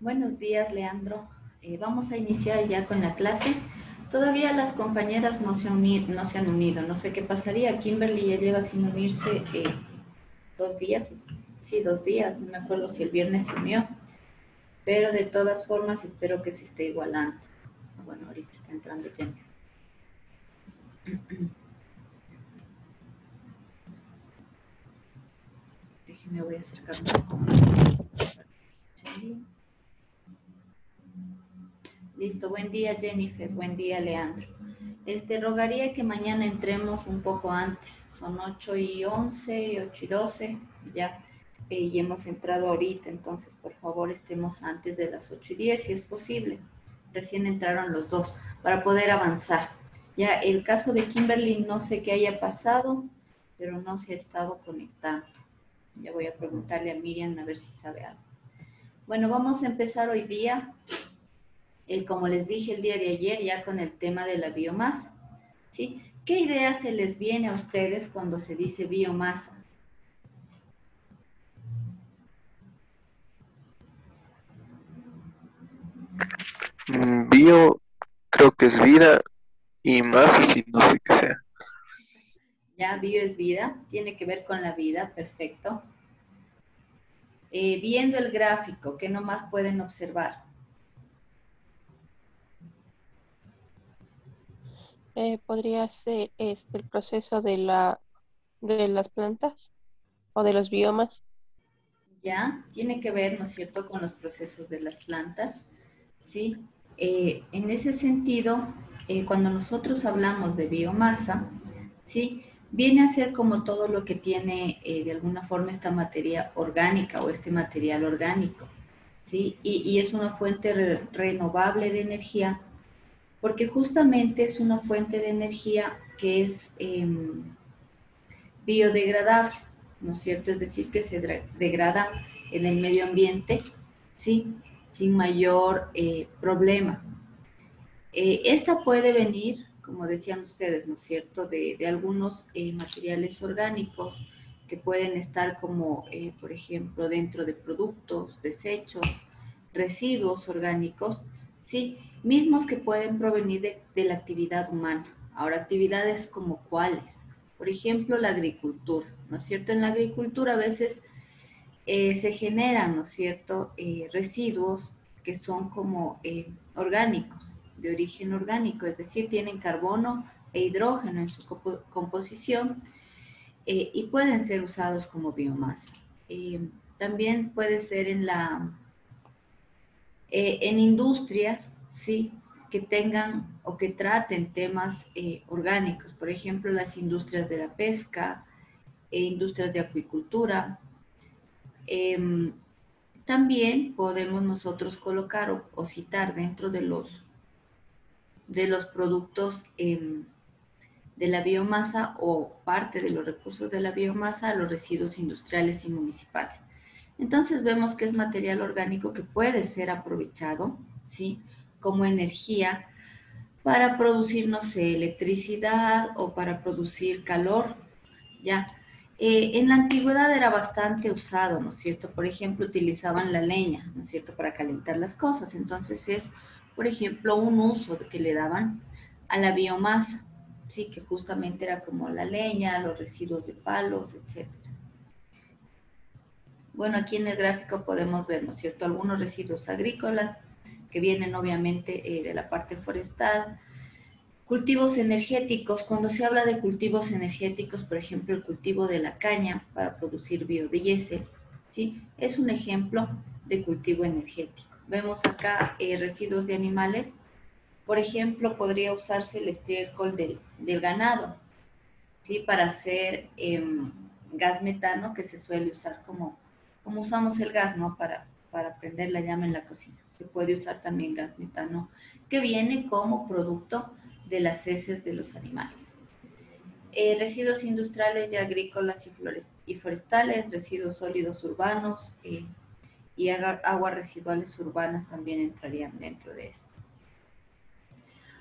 Buenos días, Leandro. Vamos a iniciar ya con la clase. Todavía las compañeras no se han unido. No sé qué pasaría. Kimberly ya lleva sin unirse 2 días. Sí, 2 días. No me acuerdo si el viernes se unió. Pero de todas formas espero que se esté igualando. Bueno, ahorita está entrando Jenny. Déjeme, voy a acercarme un poco más. Listo, buen día Jennifer, buen día Leandro. Rogaría que mañana entremos un poco antes, son 8:11, 8:12, ya, y hemos entrado ahorita, entonces por favor estemos antes de las 8:10 si es posible. Recién entraron los dos para poder avanzar. Ya, el caso de Kimberly no sé qué haya pasado, pero no se ha estado conectando. Ya voy a preguntarle a Miriam a ver si sabe algo. Bueno, vamos a empezar hoy día como les dije el día de ayer, ya con el tema de la biomasa, ¿sí? ¿Qué idea se les viene a ustedes cuando se dice biomasa? Bio creo que es vida y masa si no sé qué sea. Ya, bio es vida, tiene que ver con la vida, perfecto. Viendo el gráfico, ¿qué nomás pueden observar? Podría ser el proceso de las plantas o de los biomas. Ya, tiene que ver, ¿no es cierto?, con los procesos de las plantas, ¿sí? En ese sentido, cuando nosotros hablamos de biomasa, ¿sí? Viene a ser como todo lo que tiene de alguna forma esta materia orgánica o este material orgánico, ¿sí? Y es una fuente renovable de energía, porque justamente es una fuente de energía que es biodegradable, ¿no es cierto? Es decir, que se degrada en el medio ambiente, ¿sí? Sin mayor problema. Esta puede venir, como decían ustedes, ¿no es cierto?, de algunos materiales orgánicos que pueden estar como, por ejemplo, dentro de productos, desechos, residuos orgánicos, ¿sí? Mismos que pueden provenir de la actividad humana. Ahora, actividades como cuáles. Por ejemplo, la agricultura, ¿no es cierto? En la agricultura a veces se generan, ¿no es cierto?, residuos que son como orgánicos, de origen orgánico, es decir, tienen carbono e hidrógeno en su composición y pueden ser usados como biomasa. También puede ser en industrias, ¿sí?, que tengan o que traten temas orgánicos, por ejemplo, las industrias de la pesca, industrias de acuicultura. Eh, También podemos nosotros colocar o citar dentro de los productos de la biomasa o parte de los recursos de la biomasa a los residuos industriales y municipales. Entonces vemos que es material orgánico que puede ser aprovechado, ¿sí?, como energía para producir, no sé, electricidad o para producir calor, ¿ya? En la antigüedad era bastante usado, ¿no es cierto? Por ejemplo, utilizaban la leña, ¿no es cierto?, para calentar las cosas. Entonces es, por ejemplo, un uso que le daban a la biomasa, ¿sí? Que justamente era como la leña, los residuos de palos, etcétera. Bueno, aquí en el gráfico podemos ver, ¿no es cierto?, algunos residuos agrícolas que vienen obviamente de la parte forestal. Cultivos energéticos, cuando se habla de cultivos energéticos, por ejemplo, el cultivo de la caña para producir biodiesel, ¿sí?, es un ejemplo de cultivo energético. Vemos acá residuos de animales, por ejemplo, podría usarse el estiércol del ganado, ¿sí?, para hacer gas metano, que se suele usar como usamos el gas, ¿no?, para prender la llama en la cocina. Se puede usar también gas metano, que viene como producto de las heces de los animales. Residuos industriales y agrícolas y forestales, residuos sólidos urbanos y aguas residuales urbanas también entrarían dentro de esto.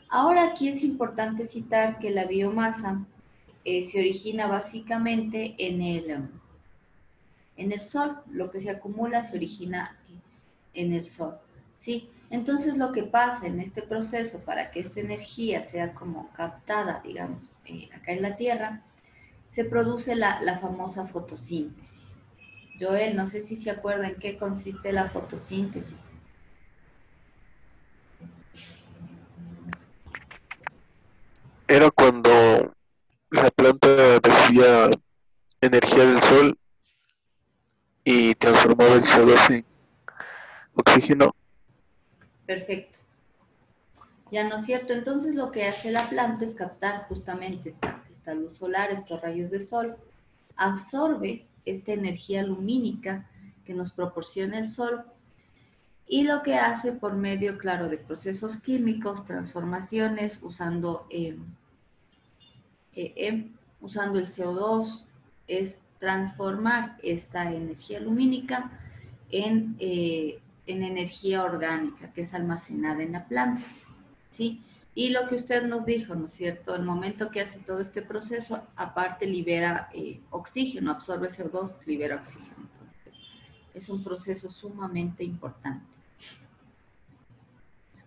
Ahora aquí es importante citar que la biomasa se origina básicamente en el sol, lo que se acumula se origina en el sol. ¿sí? Entonces lo que pasa en este proceso para que esta energía sea como captada, digamos, acá en la Tierra, se produce la famosa fotosíntesis. Joel, no sé si se acuerda en qué consiste la fotosíntesis. Era cuando la planta recibía energía del sol y transformaba el CO2 en oxígeno. Perfecto. Ya no es cierto, entonces lo que hace la planta es captar justamente esta luz solar, estos rayos de sol, absorbe esta energía lumínica que nos proporciona el sol y lo que hace por medio, claro, de procesos químicos, transformaciones, eh, eh, usando el CO2, es transformar esta energía lumínica en energía orgánica que es almacenada en la planta, ¿sí? Y lo que usted nos dijo, ¿no es cierto? El momento que hace todo este proceso, aparte libera oxígeno, absorbe CO2, libera oxígeno. Entonces, es un proceso sumamente importante.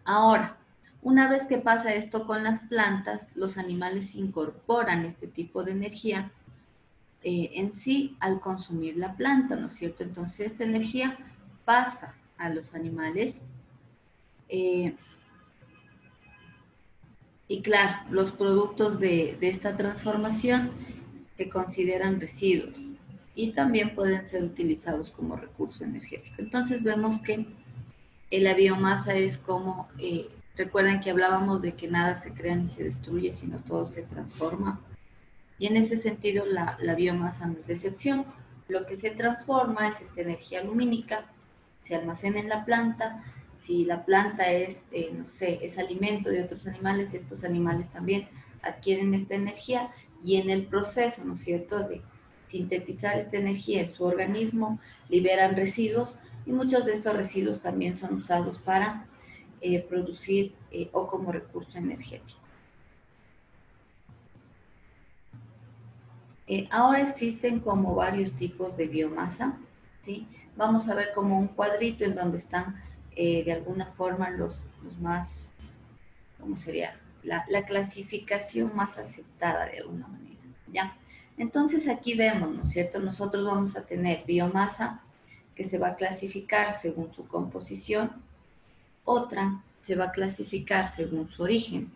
Ahora, una vez que pasa esto con las plantas, los animales incorporan este tipo de energía en sí al consumir la planta, ¿no es cierto? Entonces, esta energía pasa a los animales eh, y claro, los productos de esta transformación se consideran residuos y también pueden ser utilizados como recurso energético. Entonces vemos que la biomasa es como, recuerden que hablábamos de que nada se crea ni se destruye, sino todo se transforma. Y en ese sentido la biomasa no es de excepción. Lo que se transforma es esta energía lumínica, se almacena en la planta. Si la planta es, no sé, es alimento de otros animales, estos animales también adquieren esta energía y en el proceso, ¿no es cierto?, de sintetizar esta energía en su organismo, liberan residuos y muchos de estos residuos también son usados para producir o como recurso energético. Ahora existen como varios tipos de biomasa, ¿sí? Vamos a ver como un cuadrito en donde están de alguna forma los más, ¿cómo sería? La clasificación más aceptada de alguna manera, ¿ya? Entonces aquí vemos, ¿no es cierto? Nosotros vamos a tener biomasa que se va a clasificar según su composición, otra se va a clasificar según su origen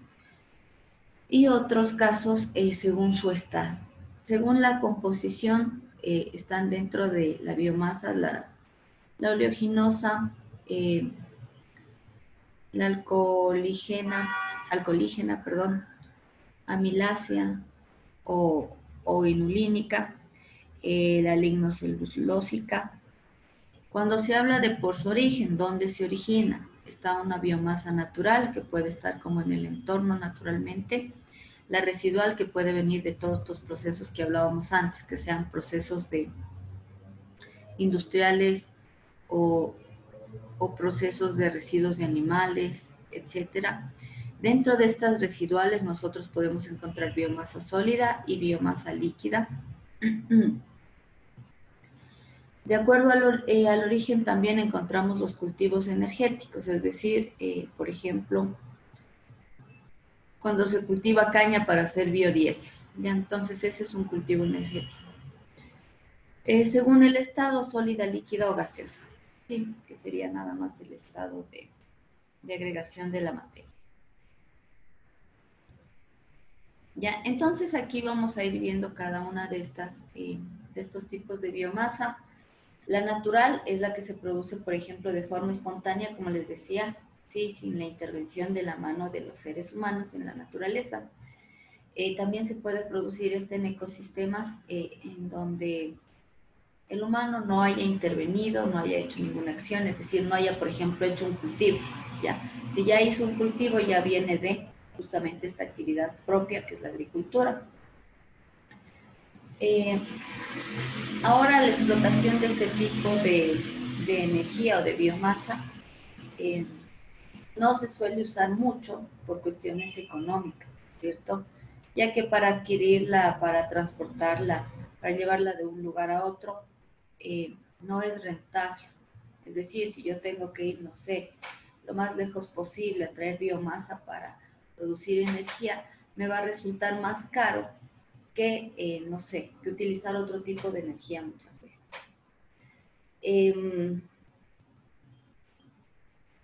y otros casos según su estado. Según la composición, están dentro de la biomasa la oleaginosa, eh, la alcoholígena, perdón, amilácea o inulínica, la lignocelulósica. Cuando se habla de por su origen, ¿dónde se origina? Está una biomasa natural que puede estar como en el entorno naturalmente, la residual que puede venir de todos estos procesos que hablábamos antes, que sean procesos industriales o, o procesos de residuos de animales, etcétera. Dentro de estas residuales nosotros podemos encontrar biomasa sólida y biomasa líquida. De acuerdo al origen también encontramos los cultivos energéticos, es decir, por ejemplo, cuando se cultiva caña para hacer biodiesel. Ya, entonces ese es un cultivo energético. Según el estado, sólida, líquida o gaseosa, ¿sí? Que sería nada más el estado de agregación de la materia. Ya, entonces aquí vamos a ir viendo cada una de estos tipos de biomasa. La natural es la que se produce, por ejemplo, de forma espontánea, como les decía, sí, sin la intervención de la mano de los seres humanos en la naturaleza. También se puede producir en ecosistemas en donde el humano no haya intervenido, no haya hecho ninguna acción, es decir, no haya, por ejemplo, hecho un cultivo, ¿ya? Si ya hizo un cultivo, ya viene de justamente esta actividad propia que es la agricultura. Eh, Ahora la explotación de este tipo de energía o de biomasa eh, no se suele usar mucho por cuestiones económicas, ¿cierto? Ya que para adquirirla, para transportarla, para llevarla de un lugar a otro, no es rentable. Es decir, si yo tengo que ir, no sé, lo más lejos posible a traer biomasa para producir energía, me va a resultar más caro que, no sé, que utilizar otro tipo de energía muchas veces.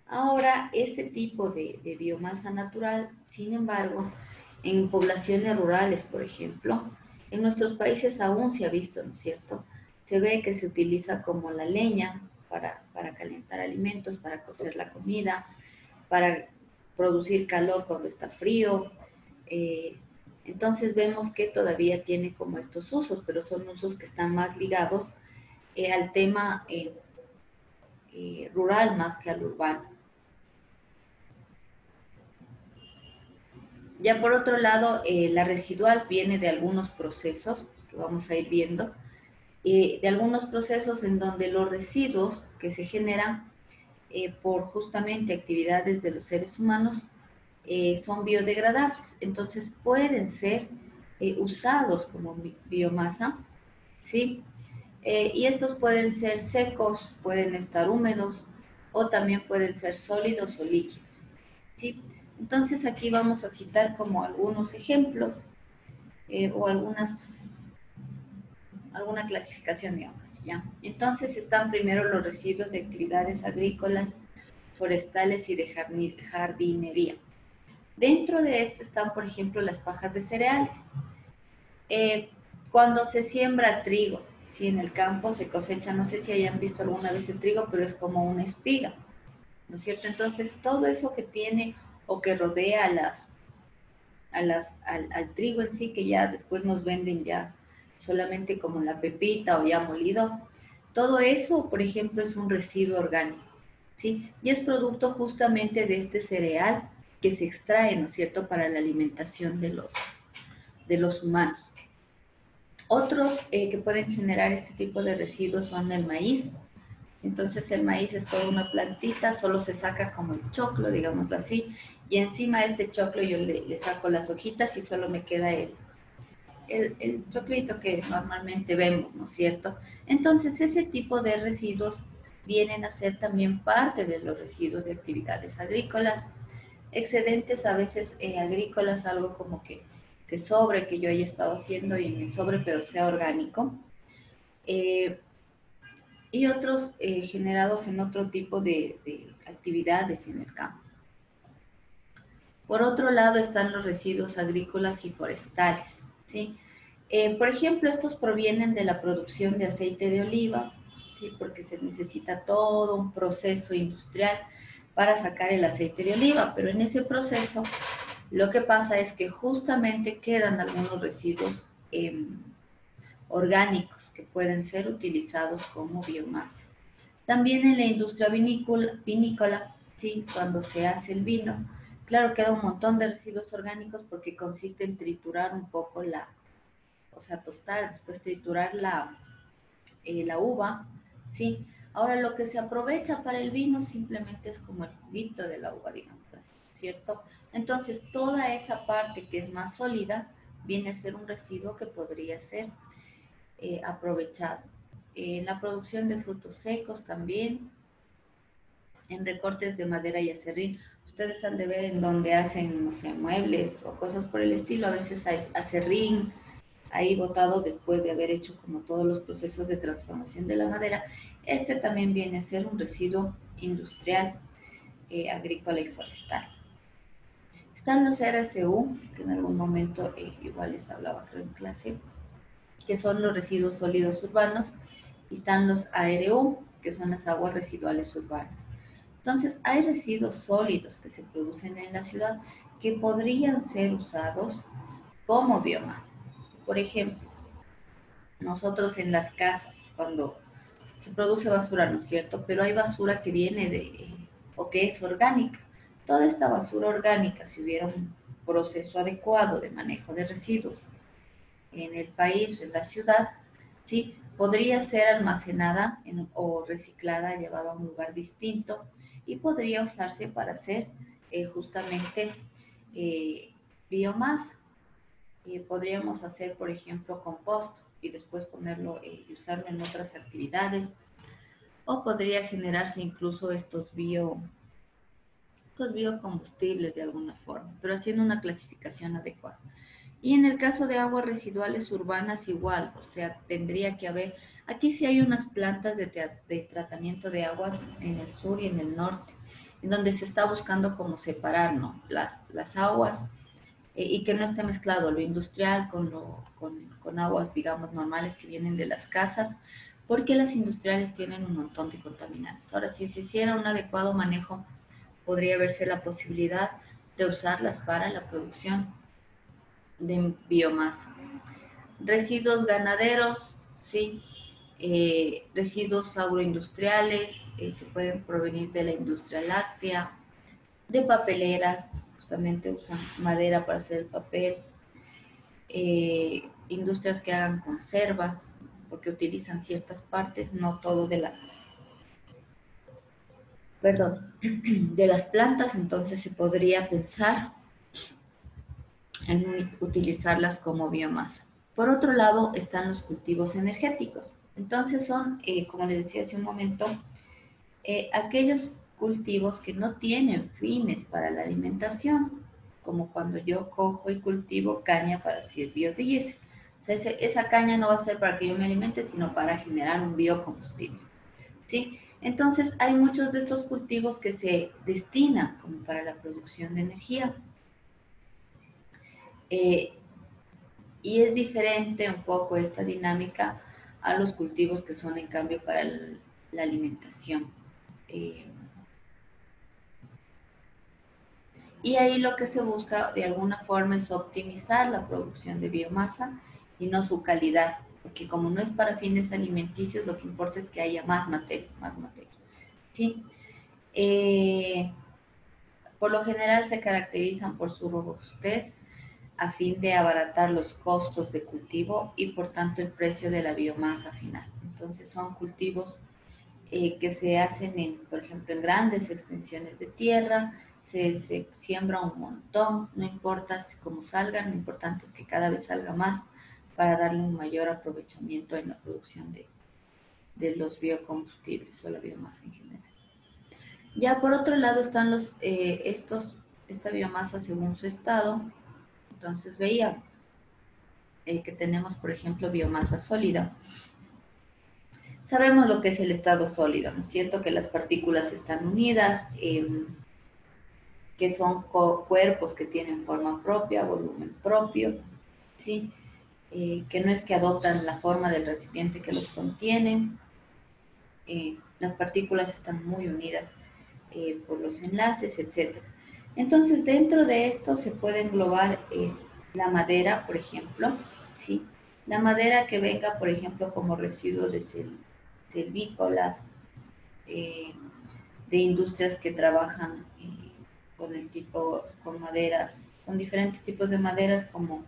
Ahora, este tipo de biomasa natural, sin embargo, en poblaciones rurales, por ejemplo, en nuestros países aún se ha visto, ¿no es cierto? Se ve que se utiliza como la leña para calentar alimentos, para cocer la comida, para producir calor cuando está frío. eh, entonces vemos que todavía tiene como estos usos, pero son usos que están más ligados al tema rural más que al urbano. Ya por otro lado, la residual viene de algunos procesos que vamos a ir viendo, de algunos procesos en donde los residuos que se generan por justamente actividades de los seres humanos son biodegradables, entonces pueden ser usados como biomasa, ¿sí? Y estos pueden ser secos, pueden estar húmedos o también pueden ser sólidos o líquidos, ¿sí? Entonces aquí vamos a citar como algunos ejemplos o alguna clasificación, digamos, ¿ya? Entonces están primero los residuos de actividades agrícolas, forestales y de jardinería. Dentro de este están, por ejemplo, las pajas de cereales. Cuando se siembra trigo, si en el campo se cosecha, no sé si hayan visto alguna vez el trigo, pero es como una espiga, ¿no es cierto? Entonces, todo eso que tiene o que rodea al trigo en sí, que ya después nos venden ya solamente como la pepita o ya molido, todo eso, por ejemplo, es un residuo orgánico, ¿sí? Y es producto justamente de este cereal que se extrae, ¿no es cierto?, para la alimentación de los humanos. Otros que pueden generar este tipo de residuos son el maíz. Entonces el maíz es toda una plantita, solo se saca como el choclo, digámoslo así, y encima de este choclo yo le saco las hojitas y solo me queda el choclito que normalmente vemos, ¿no es cierto? Entonces ese tipo de residuos vienen a ser también parte de los residuos de actividades agrícolas, excedentes a veces agrícolas, algo como que sobre, que yo haya estado haciendo y me sobre, pero sea orgánico. Y otros generados en otro tipo de actividades en el campo. Por otro lado están los residuos agrícolas y forestales, ¿sí? Por ejemplo, estos provienen de la producción de aceite de oliva, ¿sí? Porque se necesita todo un proceso industrial para sacar el aceite de oliva, pero en ese proceso lo que pasa es que justamente quedan algunos residuos orgánicos que pueden ser utilizados como biomasa. También en la industria vinícola, ¿sí? Cuando se hace el vino, claro, queda un montón de residuos orgánicos porque consiste en triturar un poco o sea, tostar, después triturar la uva, ¿sí? Ahora lo que se aprovecha para el vino simplemente es como el juguito de la uva, digamos, ¿cierto? Entonces, toda esa parte que es más sólida viene a ser un residuo que podría ser aprovechado. En la producción de frutos secos también, en recortes de madera y acerrín. Ustedes han de ver en donde hacen, no sé, muebles o cosas por el estilo, a veces hay acerrín ahí botado después de haber hecho como todos los procesos de transformación de la madera. Este también viene a ser un residuo industrial, agrícola y forestal. Están los RSU, que en algún momento igual les hablaba creo en clase, que son los residuos sólidos urbanos, y están los ARU, que son las aguas residuales urbanas. Entonces, hay residuos sólidos que se producen en la ciudad que podrían ser usados como biomasa. Por ejemplo, nosotros en las casas, cuando se produce basura, ¿no es cierto? Pero hay basura que viene o que es orgánica. Toda esta basura orgánica, si hubiera un proceso adecuado de manejo de residuos en el país o en la ciudad, ¿sí? Podría ser almacenada o reciclada, llevada a un lugar distinto y podría usarse para hacer justamente biomasa. Podríamos hacer, por ejemplo, compost y después ponerlo y usarlo en otras actividades. O podría generarse incluso estos estos biocombustibles de alguna forma, pero haciendo una clasificación adecuada. Y en el caso de aguas residuales urbanas igual, o sea, tendría que haber, aquí sí hay unas plantas de tratamiento de aguas en el sur y en el norte, en donde se está buscando cómo separar, ¿no? Las aguas y que no esté mezclado lo industrial con aguas, digamos, normales que vienen de las casas, porque las industriales tienen un montón de contaminantes. Ahora, si se hiciera un adecuado manejo, podría verse la posibilidad de usarlas para la producción de biomasa. Residuos ganaderos, sí, residuos agroindustriales que pueden provenir de la industria láctea, de papeleras, justamente usan madera para hacer el papel, industrias que hagan conservas, porque utilizan ciertas partes, no todo perdón, de las plantas, entonces se podría pensar en utilizarlas como biomasa. Por otro lado están los cultivos energéticos. Entonces son, como les decía hace un momento, aquellos cultivos que no tienen fines para la alimentación, como cuando yo cojo y cultivo caña para hacer biodiesel. O sea, esa caña no va a ser para que yo me alimente, sino para generar un biocombustible. ¿Sí? Entonces hay muchos de estos cultivos que se destinan como para la producción de energía. Eh, y es diferente un poco esta dinámica a los cultivos que son en cambio para la alimentación. Eh, y ahí lo que se busca de alguna forma es optimizar la producción de biomasa y no su calidad, porque como no es para fines alimenticios, lo que importa es que haya más materia, más materia. ¿Sí? Eh, por lo general se caracterizan por su robustez a fin de abaratar los costos de cultivo y por tanto el precio de la biomasa final. Entonces son cultivos que se hacen, por ejemplo, en grandes extensiones de tierra, se siembra un montón, no importa cómo salga, lo importante es que cada vez salga más para darle un mayor aprovechamiento en la producción de los biocombustibles o la biomasa en general. Ya por otro lado están esta biomasa según su estado. Entonces veía que tenemos, por ejemplo, biomasa sólida. Sabemos lo que es el estado sólido, ¿no es cierto? Que las partículas están unidas, que son cuerpos que tienen forma propia, volumen propio, ¿sí? Que no es que adoptan la forma del recipiente que los contiene. Las partículas están muy unidas por los enlaces, etc. Entonces, dentro de esto se puede englobar la madera, por ejemplo, ¿sí? La madera que venga, por ejemplo, como residuo de silvícolas, eh, de industrias que trabajan con maderas, con diferentes tipos de maderas como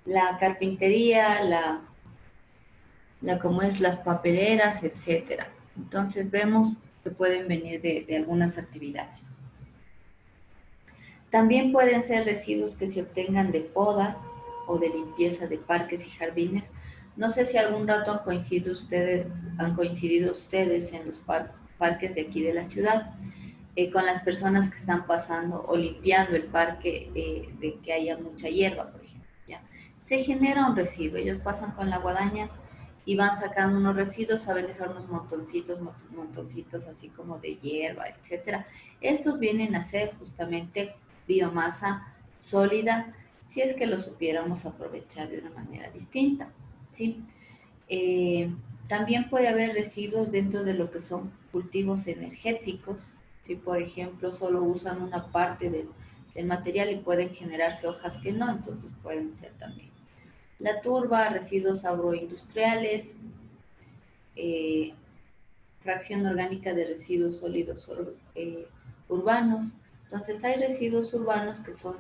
la carpintería, como es las papeleras, etcétera. Entonces vemos que pueden venir de algunas actividades. También pueden ser residuos que se obtengan de podas o de limpieza de parques y jardines. No sé si algún rato han coincidido ustedes en los parques de aquí de la ciudad con las personas que están pasando o limpiando el parque de que haya mucha hierba, por ejemplo. ¿Ya? Se genera un residuo, ellos pasan con la guadaña y van sacando unos residuos, saben dejar unos montoncitos así como de hierba, etcétera. Estos vienen a ser justamente biomasa sólida si es que lo supiéramos aprovechar de una manera distinta, ¿sí? También puede haber residuos dentro de lo que son cultivos energéticos, si por ejemplo solo usan una parte del material y pueden generarse hojas que no, entonces pueden ser también. La turba, residuos agroindustriales, eh, fracción orgánica de residuos sólidos urbanos. Entonces hay residuos urbanos que son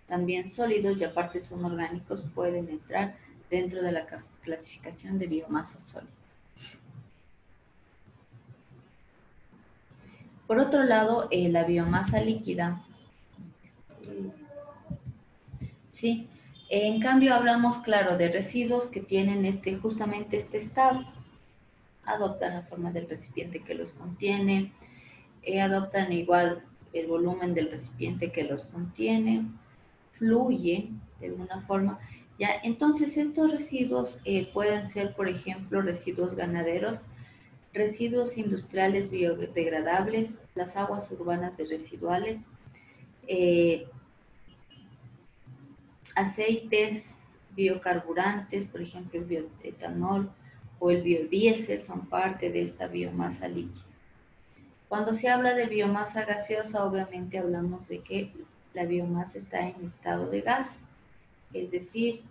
también sólidos y aparte son orgánicos, pueden entrar dentro de la clasificación de biomasa sólida. Por otro lado, la biomasa líquida, ¿sí? En cambio hablamos, claro, de residuos que tienen justamente este estado. Adoptan la forma del recipiente que los contiene, adoptan igual el volumen del recipiente que los contiene, fluye de alguna forma. Ya, entonces estos residuos pueden ser, por ejemplo, residuos ganaderos, residuos industriales biodegradables, las aguas urbanas de residuales, eh, aceites biocarburantes, por ejemplo el bioetanol o el biodiesel son parte de esta biomasa líquida. Cuando se habla de biomasa gaseosa, obviamente hablamos de que la biomasa está en estado de gas, es decir,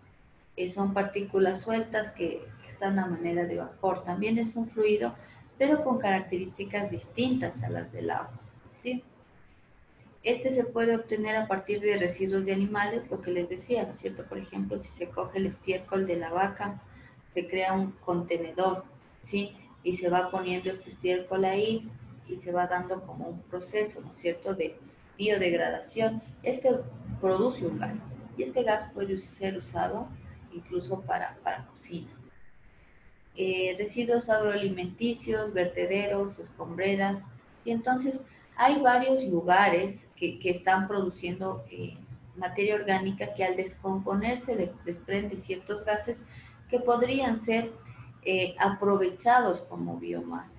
son partículas sueltas que están a manera de vapor. También es un fluido, pero con características distintas a las del agua, ¿sí? Este se puede obtener a partir de residuos de animales, lo que les decía, ¿no es cierto? Por ejemplo, si se coge el estiércol de la vaca, se crea un contenedor, ¿sí? Y se va poniendo este estiércol ahí y se va dando como un proceso, ¿no es cierto?, de biodegradación. Este produce un gas y este gas puede ser usado incluso para cocina. Residuos agroalimenticios, vertederos, escombreras, y entonces hay varios lugares que están produciendo materia orgánica que al descomponerse desprende ciertos gases que podrían ser aprovechados como biomasa.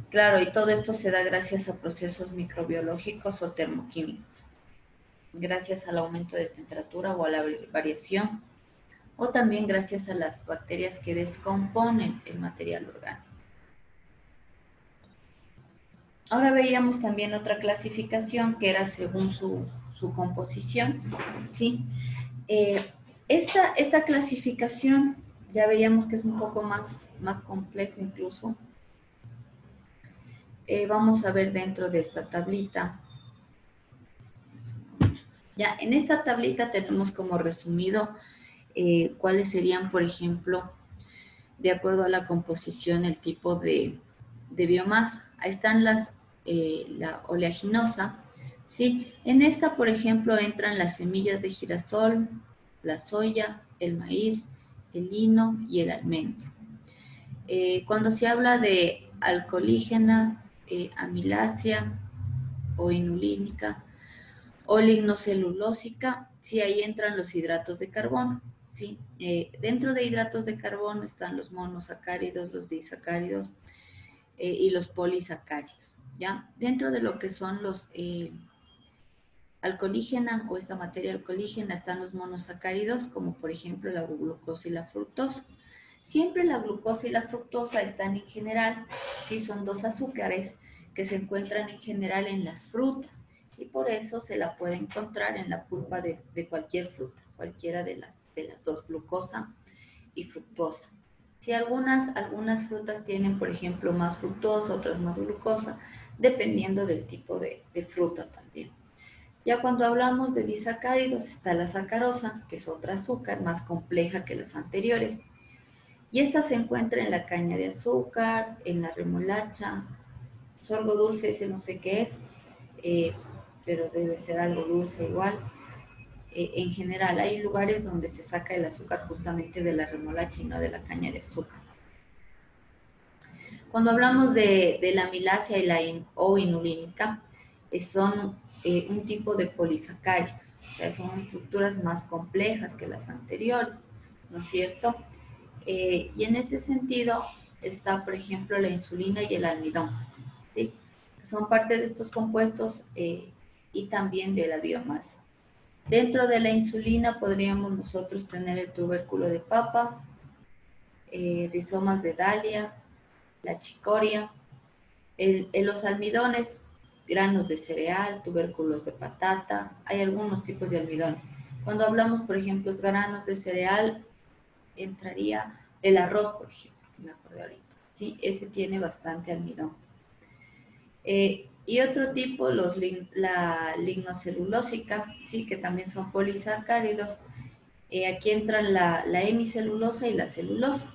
Claro, y todo esto se da gracias a procesos microbiológicos o termoquímicos, gracias al aumento de temperatura o a la variación, o también gracias a las bacterias que descomponen el material orgánico. Ahora veíamos también otra clasificación que era según su composición, ¿sí? Esta clasificación ya veíamos que es un poco más complejo incluso. Vamos a ver dentro de esta tablita. Ya, en esta tablita tenemos como resumido cuáles serían, por ejemplo, de acuerdo a la composición, el tipo de biomasa. Ahí están la oleaginosa, ¿sí? En esta, por ejemplo, entran las semillas de girasol, la soya, el maíz, el lino y el almendro. Cuando se habla de alcoholígena, amilácea o inulínica o lignocelulósica, sí, ahí entran los hidratos de carbono, ¿sí? Dentro de hidratos de carbono están los monosacáridos, los disacáridos y los polisacáridos, ¿ya? Dentro de lo que son los alcoholígena o esta materia alcoholígena están los monosacáridos, como por ejemplo la glucosa y la fructosa. Siempre la glucosa y la fructosa están en general, sí, son dos azúcares que se encuentran en general en las frutas y por eso se la puede encontrar en la pulpa de cualquier fruta, cualquiera de las dos, glucosa y fructosa. Si algunas frutas tienen, por ejemplo, más fructosa, otras más glucosa, dependiendo del tipo de fruta también. Ya cuando hablamos de disacáridos está la sacarosa, que es otra azúcar más compleja que las anteriores. Y esta se encuentra en la caña de azúcar, en la remolacha, sorgo dulce, ese no sé qué es, pero debe ser algo dulce igual. En general, hay lugares donde se saca el azúcar justamente de la remolacha y no de la caña de azúcar. Cuando hablamos de la amilácea y la inulínica, son un tipo de polisacáridos, o sea, son estructuras más complejas que las anteriores, ¿no es cierto? Y en ese sentido está, por ejemplo, la insulina y el almidón, ¿sí? Son parte de estos compuestos y también de la biomasa. Dentro de la insulina podríamos nosotros tener el tubérculo de papa, rizomas de dalia, la chicoria, los almidones, granos de cereal, tubérculos de patata, hay algunos tipos de almidones. Cuando hablamos, por ejemplo, de granos de cereal, entraría el arroz, por ejemplo, me acordé ahorita, ¿sí? Ese tiene bastante almidón. Y otro tipo, la lignocelulósica, ¿sí? Que también son polisacáridos. Aquí entran la hemicelulosa y la celulosa.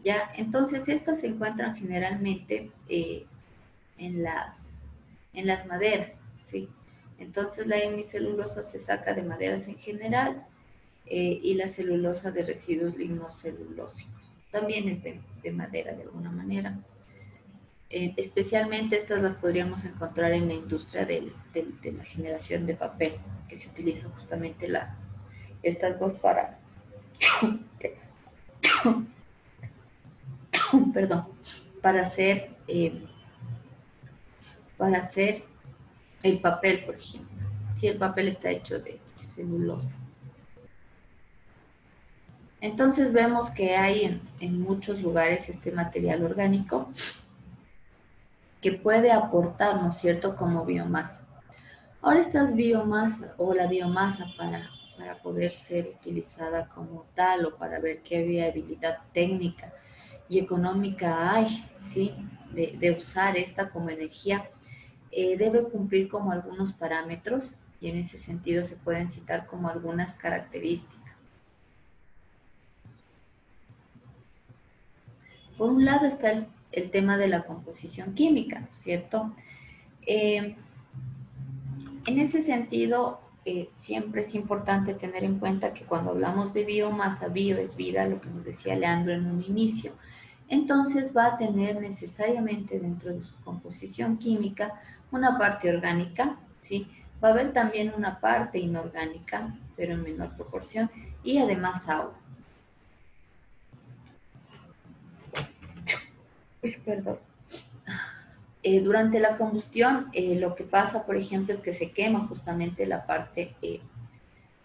¿Ya? Entonces, estas se encuentran generalmente en las maderas, ¿sí? Entonces, la hemicelulosa se saca de maderas en general y la celulosa de residuos lignocelulósicos. también es de madera de alguna manera. Especialmente estas las podríamos encontrar en la industria de la generación de papel, que se utiliza justamente estas dos perdón, para hacer, para hacer el papel, por ejemplo. Si el papel está hecho de celulosa. Entonces vemos que hay en muchos lugares este material orgánico que puede aportar, ¿no es cierto?, como biomasa. Ahora estas biomasas o la biomasa para poder ser utilizada como tal o para ver qué viabilidad técnica y económica hay, ¿sí?, de usar esta como energía, debe cumplir como algunos parámetros y en ese sentido se pueden citar como algunas características. Por un lado está el tema de la composición química, ¿no es cierto? En ese sentido, siempre es importante tener en cuenta que cuando hablamos de biomasa, bio es vida, lo que nos decía Leandro en un inicio. Entonces va a tener necesariamente dentro de su composición química una parte orgánica, ¿sí? Va a haber también una parte inorgánica, pero en menor proporción, y además agua. Perdón. Durante la combustión, lo que pasa, por ejemplo, es que se quema justamente la parte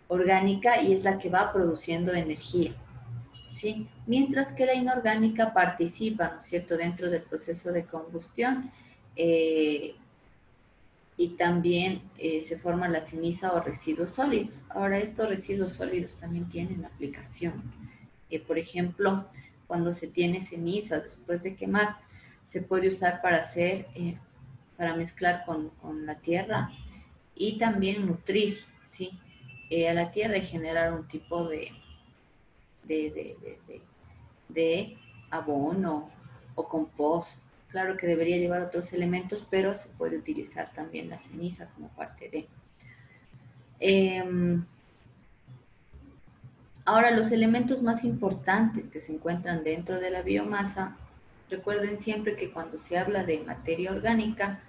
orgánica y es la que va produciendo energía, ¿sí? Mientras que la inorgánica participa, ¿no es cierto?, dentro del proceso de combustión y también se forma la ceniza o residuos sólidos. Ahora, estos residuos sólidos también tienen aplicación. Por ejemplo, cuando se tiene ceniza después de quemar, se puede usar para hacer, para mezclar con la tierra y también nutrir, ¿sí?, a la tierra y generar un tipo de, de, de, de abono o compost. Claro que debería llevar otros elementos, pero se puede utilizar también la ceniza como parte de. Ahora, los elementos más importantes que se encuentran dentro de la biomasa, recuerden siempre que cuando se habla de materia orgánica,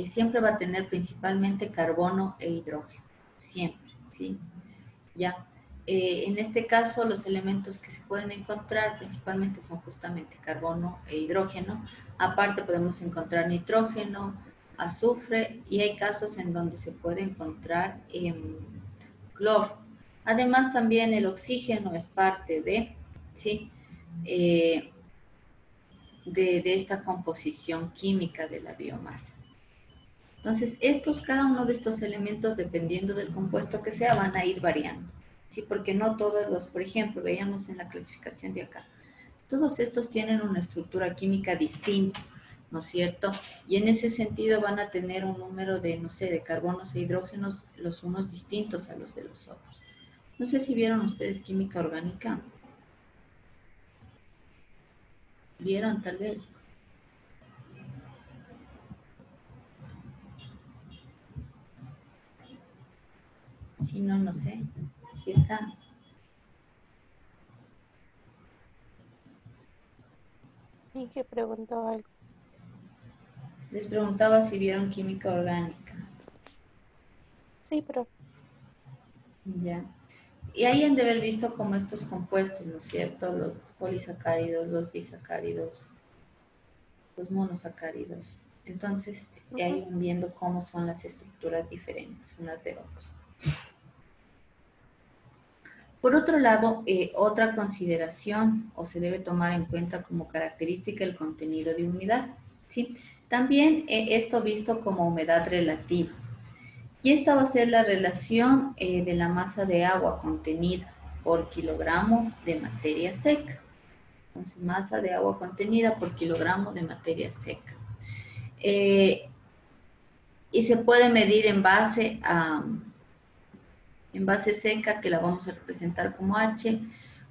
siempre va a tener principalmente carbono e hidrógeno, siempre, ¿sí? Ya. En este caso, los elementos que se pueden encontrar principalmente son justamente carbono e hidrógeno. Aparte podemos encontrar nitrógeno, azufre y hay casos en donde se puede encontrar cloro. Además, también el oxígeno es parte ¿sí?, de esta composición química de la biomasa. Entonces, cada uno de estos elementos, dependiendo del compuesto que sea, van a ir variando, ¿sí? Porque no todos los, por ejemplo, veíamos en la clasificación de acá, todos estos tienen una estructura química distinta, ¿no es cierto? Y en ese sentido van a tener un número de, no sé, de carbonos e hidrógenos, los unos distintos a los de los otros. No sé si vieron ustedes química orgánica. ¿Vieron tal vez? Si no, no sé. Si está. ¿Y qué preguntó algo? Les preguntaba si vieron química orgánica. Sí, pero Ya. Y ahí han de haber visto como estos compuestos, ¿no es cierto? Los polisacáridos, los disacáridos, los monosacáridos. Entonces, ahí van viendo cómo son las estructuras diferentes unas de otras. Por otro lado, otra consideración o se debe tomar en cuenta como característica el contenido de humedad, ¿sí? También esto visto como humedad relativa. Y esta va a ser la relación de la masa de agua contenida por kilogramo de materia seca. Entonces, masa de agua contenida por kilogramo de materia seca. Y se puede medir en base seca, que la vamos a representar como H,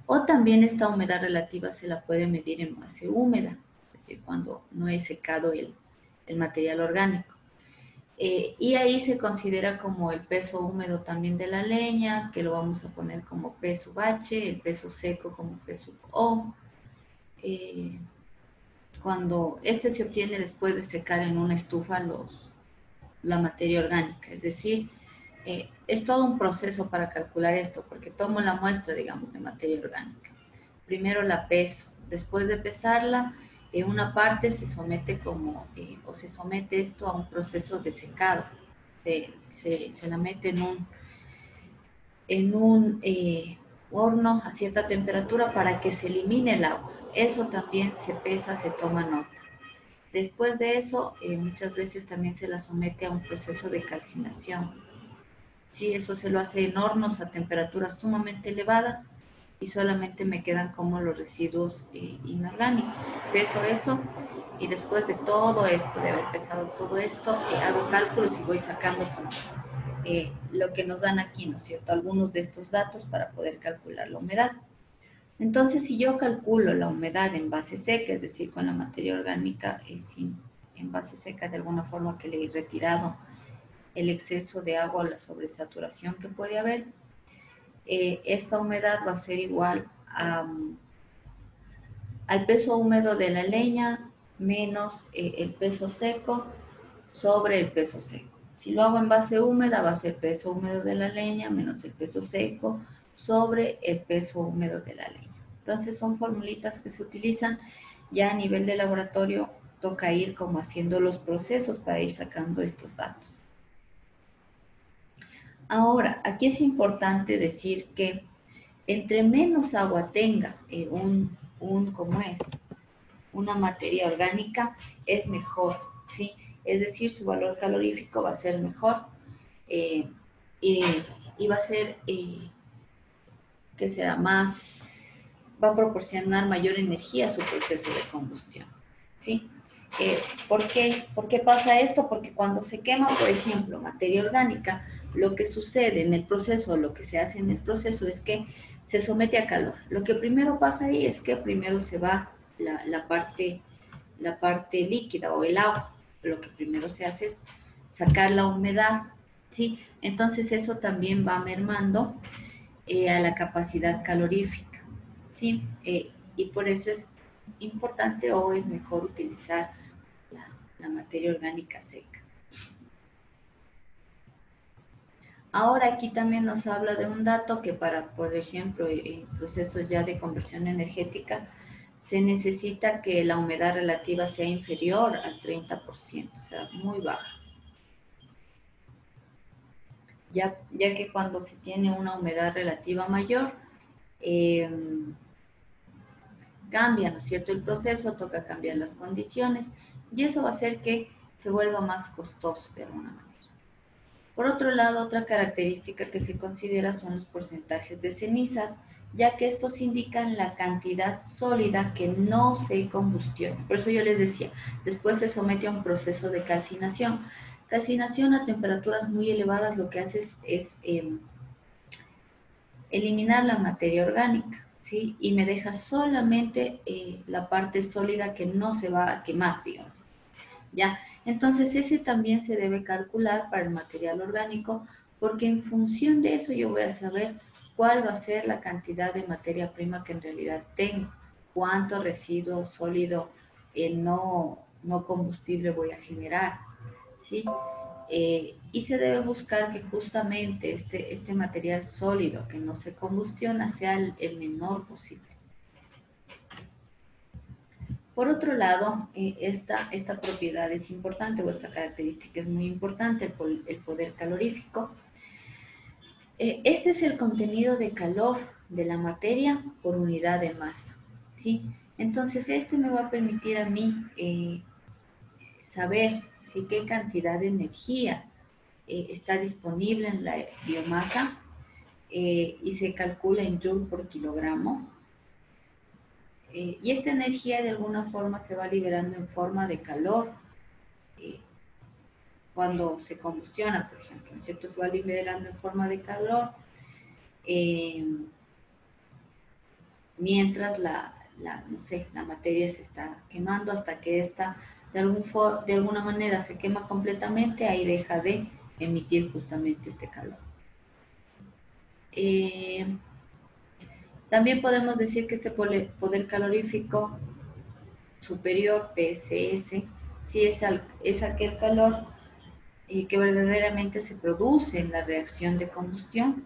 o también esta humedad relativa se la puede medir en base húmeda, es decir, cuando no he secado el material orgánico. Y ahí se considera como el peso húmedo también de la leña, que lo vamos a poner como P sub H, el peso seco como P sub O, cuando este se obtiene después de secar en una estufa la materia orgánica. Es decir, es todo un proceso para calcular esto, porque tomo la muestra, digamos, de materia orgánica. Primero la peso, después de pesarla, en una parte se somete o se somete esto a un proceso de secado. Se la mete en un horno a cierta temperatura para que se elimine el agua. Eso también se pesa, se toma nota. Después de eso, muchas veces también se la somete a un proceso de calcinación. Sí, eso se lo hace en hornos a temperaturas sumamente elevadas y solamente me quedan como los residuos inorgánicos. Peso eso y después de todo esto, de haber pesado todo esto, hago cálculos y voy sacando lo que nos dan aquí, ¿no es cierto? Algunos de estos datos para poder calcular la humedad. Entonces, si yo calculo la humedad en base seca, es decir, con la materia orgánica en base seca, de alguna forma que le he retirado el exceso de agua o la sobresaturación que puede haber, esta humedad va a ser igual al peso húmedo de la leña menos el peso seco sobre el peso seco. Si lo hago en base húmeda, va a ser peso húmedo de la leña menos el peso seco sobre el peso húmedo de la leña. Entonces son formulitas que se utilizan ya a nivel de laboratorio, toca ir como haciendo los procesos para ir sacando estos datos. Ahora, aquí es importante decir que entre menos agua tenga una materia orgánica, es mejor, ¿sí? Es decir, su valor calorífico va a ser mejor y va a ser, que será más, va a proporcionar mayor energía a su proceso de combustión, ¿sí? ¿Por qué pasa esto? Porque cuando se quema, por ejemplo, materia orgánica, lo que sucede en el proceso, lo que se hace en el proceso es que se somete a calor. Lo que primero pasa ahí es que primero se va la parte líquida o el agua. Lo que primero se hace es sacar la humedad, ¿sí? Entonces eso también va mermando a la capacidad calorífica, ¿sí? Y por eso es importante o es mejor utilizar la materia orgánica seca. Ahora aquí también nos habla de un dato que para, por ejemplo, en procesos ya de conversión energética, se necesita que la humedad relativa sea inferior al 30%, o sea, muy baja. Ya que cuando se tiene una humedad relativa mayor, cambia, ¿no es cierto?, el proceso, toca cambiar las condiciones y eso va a hacer que se vuelva más costoso de alguna manera. Por otro lado, otra característica que se considera son los porcentajes de ceniza, ya que estos indican la cantidad sólida que no se combustiona. Por eso yo les decía, después se somete a un proceso de calcinación. Calcinación a temperaturas muy elevadas lo que hace es eliminar la materia orgánica, ¿sí? Y me deja solamente la parte sólida que no se va a quemar, digamos. ¿Ya? Entonces ese también se debe calcular para el material orgánico porque en función de eso yo voy a saber cuál va a ser la cantidad de materia prima que en realidad tengo, cuánto residuo sólido no combustible voy a generar, ¿sí? Y se debe buscar que justamente este material sólido que no se combustiona sea el menor posible. Por otro lado, esta propiedad es importante, o esta característica es muy importante, el poder calorífico. Este es el contenido de calor de la materia por unidad de masa, ¿sí? Entonces, este me va a permitir a mí saber ¿sí? qué cantidad de energía está disponible en la biomasa y se calcula en joule por kilogramo. Y esta energía de alguna forma se va liberando en forma de calor cuando se combustiona, por ejemplo, ¿no es cierto? Se va liberando en forma de calor mientras la materia se está quemando hasta que esta de alguna manera se quema completamente, ahí deja de emitir justamente este calor. También podemos decir que este poder calorífico superior, PSS, sí es aquel calor que verdaderamente se produce en la reacción de combustión.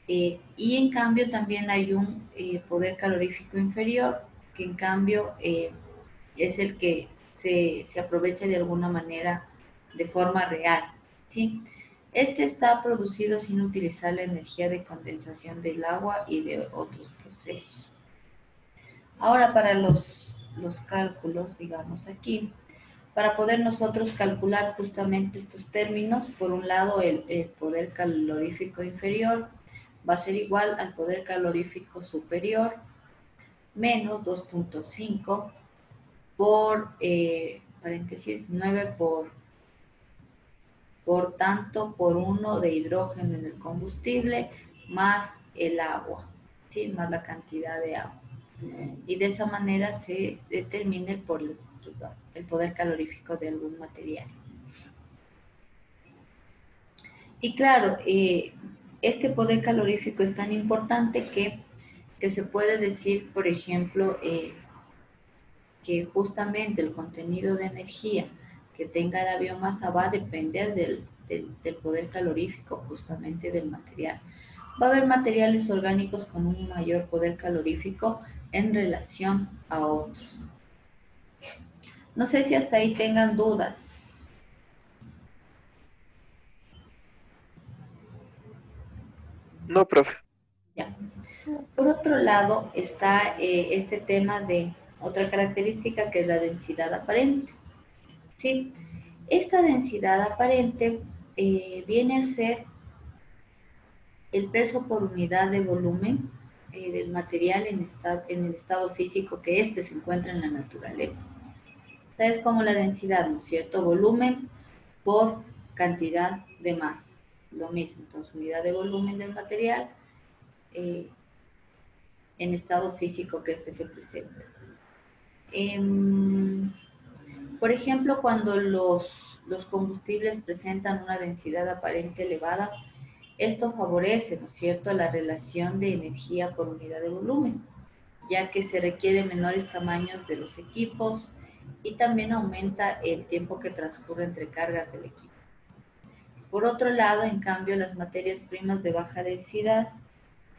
Y en cambio también hay un poder calorífico inferior, que en cambio es el que se aprovecha de alguna manera de forma real, ¿sí? Este está producido sin utilizar la energía de condensación del agua y de otros procesos. Ahora para los cálculos, digamos aquí, para poder nosotros calcular justamente estos términos, por un lado el poder calorífico inferior va a ser igual al poder calorífico superior menos 2.5 por paréntesis 9 por tanto por 1 de hidrógeno en el combustible más el agua, ¿sí? Más la cantidad de agua. Y de esa manera se determina el poder calorífico de algún material. Y claro, este poder calorífico es tan importante que se puede decir, por ejemplo, que justamente el contenido de energía que tenga la biomasa va a depender del poder calorífico justamente del material. Va a haber materiales orgánicos con un mayor poder calorífico en relación a otros. No sé si hasta ahí tengan dudas. No, profe. Ya. Por otro lado está este tema de otra característica que es la densidad aparente. ¿Sí? Esta densidad aparente viene a ser el peso por unidad de volumen del material en el estado físico que éste se encuentra en la naturaleza. O sea, es como la densidad, ¿no es cierto? Volumen por cantidad de masa. Lo mismo, entonces unidad de volumen del material eh, en estado físico que éste se presenta. Por ejemplo, cuando los combustibles presentan una densidad aparente elevada, esto favorece, ¿no es cierto?, la relación de energía por unidad de volumen, ya que se requieren menores tamaños de los equipos y también aumenta el tiempo que transcurre entre cargas del equipo. Por otro lado, en cambio, las materias primas de baja densidad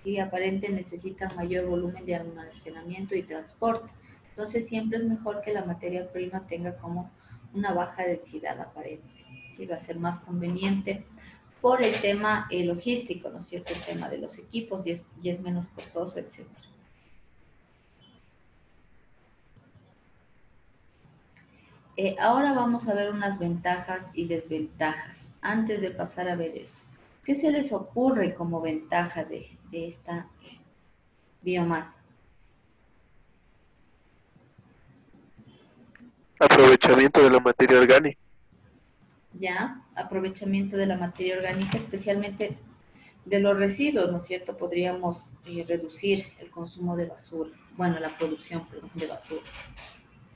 y aparente necesitan mayor volumen de almacenamiento y transporte. Entonces, siempre es mejor que la materia prima tenga como una baja densidad aparente. ¿Sí? Va a ser más conveniente por el tema logístico, ¿no es cierto? El tema de los equipos y es menos costoso, etc. Ahora vamos a ver unas ventajas y desventajas. Antes de pasar a ver eso, ¿qué se les ocurre como ventaja de esta biomasa? Aprovechamiento de la materia orgánica. Ya, aprovechamiento de la materia orgánica, especialmente de los residuos, ¿no es cierto? Podríamos reducir el consumo de basura, bueno, la producción, perdón, de basura.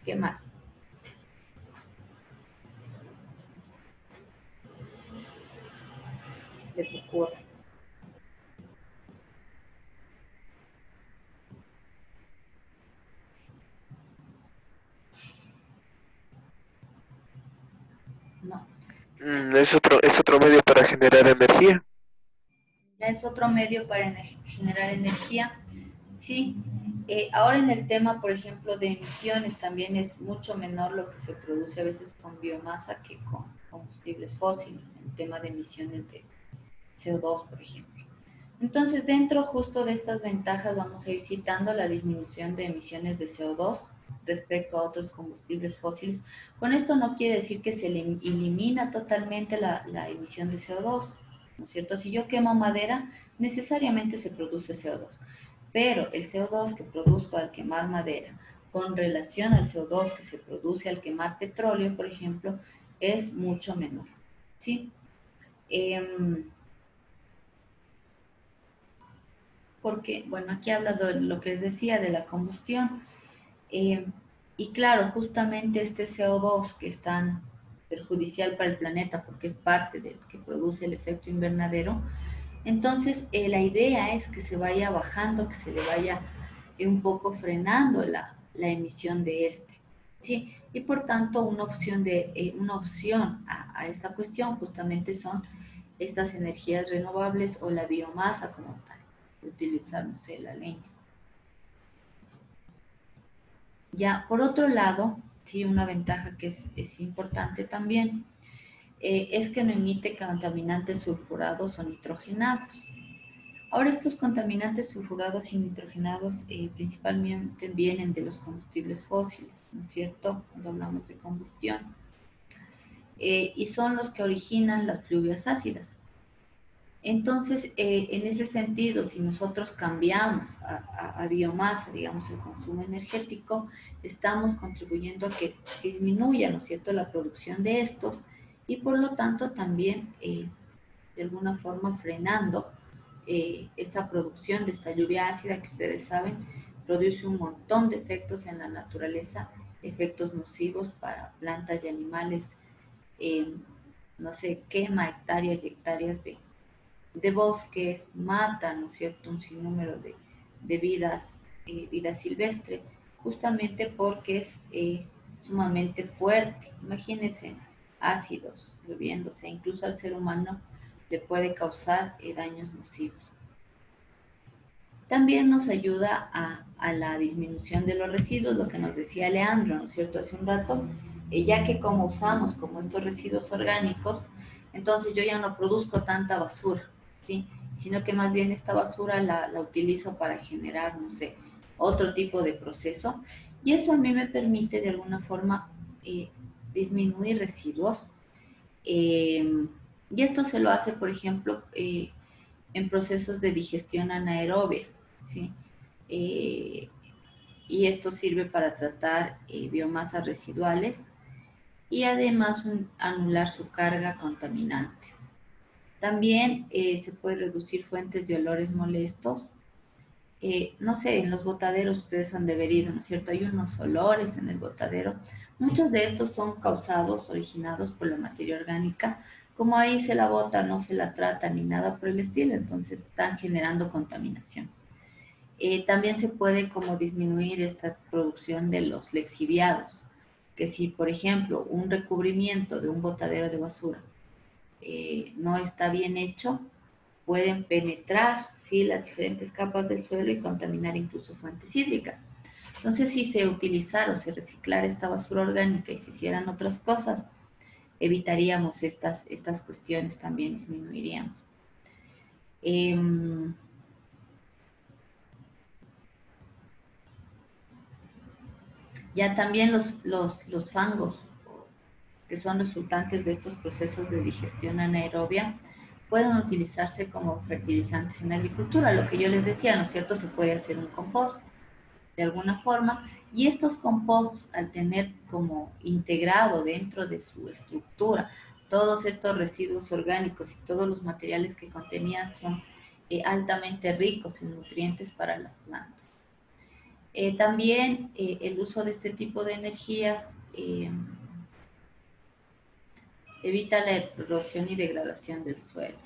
¿Qué más? ¿Les ocurre? No. Es otro medio para generar energía. Ya es otro medio para generar energía. Sí, ahora en el tema, por ejemplo, de emisiones, también es mucho menor lo que se produce a veces con biomasa que con combustibles fósiles, en el tema de emisiones de CO2, por ejemplo. Entonces, dentro justo de estas ventajas vamos a ir citando la disminución de emisiones de CO2 respecto a otros combustibles fósiles. Con esto no quiere decir que se elimina totalmente la emisión de CO2, ¿no es cierto? Si yo quemo madera, necesariamente se produce CO2, pero el CO2 que produzco al quemar madera con relación al CO2 que se produce al quemar petróleo, por ejemplo, es mucho menor, ¿sí? Porque, bueno, aquí habla de lo que les decía de la combustión. eh, y claro, justamente este CO2 que es tan perjudicial para el planeta porque es parte del que produce el efecto invernadero, Entonces, la idea es que se vaya bajando, que se le vaya un poco frenando la emisión de este. ¿Sí? Y por tanto, una opción a esta cuestión justamente son estas energías renovables o la biomasa como tal, utilizar, no sé, la leña. Ya, por otro lado, sí, una ventaja que es importante también es que no emite contaminantes sulfurados o nitrogenados. Ahora, estos contaminantes sulfurados y nitrogenados principalmente vienen de los combustibles fósiles, ¿no es cierto? Cuando hablamos de combustión. Y son los que originan las lluvias ácidas. Entonces, en ese sentido, si nosotros cambiamos a biomasa, digamos, el consumo energético, estamos contribuyendo a que disminuya, ¿no es cierto?, la producción de estos y por lo tanto también, de alguna forma, frenando esta producción de esta lluvia ácida que ustedes saben, produce un montón de efectos en la naturaleza, efectos nocivos para plantas y animales, eh, no sé, quema hectáreas y hectáreas de bosques, mata, ¿no es cierto?, un sinnúmero de vida silvestre, justamente porque es sumamente fuerte. Imagínense, ácidos lloviéndose, incluso al ser humano le puede causar daños nocivos. También nos ayuda a la disminución de los residuos, lo que nos decía Leandro, ¿no es cierto?, hace un rato, ya que como usamos como estos residuos orgánicos, entonces yo ya no produzco tanta basura, ¿sí? Sino que más bien esta basura la utilizo para generar, no sé, otro tipo de proceso, y eso a mí me permite de alguna forma disminuir residuos, y esto se lo hace, por ejemplo, en procesos de digestión anaerobia, ¿sí? Eh, y esto sirve para tratar biomasas residuales y además anular su carga contaminante. También se puede reducir fuentes de olores molestos. No sé, en los botaderos ustedes han de haber ido, ¿no es cierto? Hay unos olores en el botadero. Muchos de estos son causados, originados por la materia orgánica. Como ahí se la bota, no se la trata ni nada por el estilo, entonces están generando contaminación. También se puede como disminuir esta producción de los lexiviados, que si por ejemplo un recubrimiento de un botadero de basura no está bien hecho, pueden penetrar, ¿sí?, las diferentes capas del suelo y contaminar incluso fuentes hídricas. Entonces, si se utilizara o se reciclara esta basura orgánica y se hicieran otras cosas, evitaríamos estas cuestiones, también disminuiríamos. Ya también los fangos, que son resultantes de estos procesos de digestión anaerobia, pueden utilizarse como fertilizantes en agricultura. Lo que yo les decía, ¿no es cierto? Se puede hacer un compost de alguna forma, y estos composts, al tener como integrado dentro de su estructura todos estos residuos orgánicos y todos los materiales que contenían, son altamente ricos en nutrientes para las plantas. También el uso de este tipo de energías evita la erosión y degradación del suelo.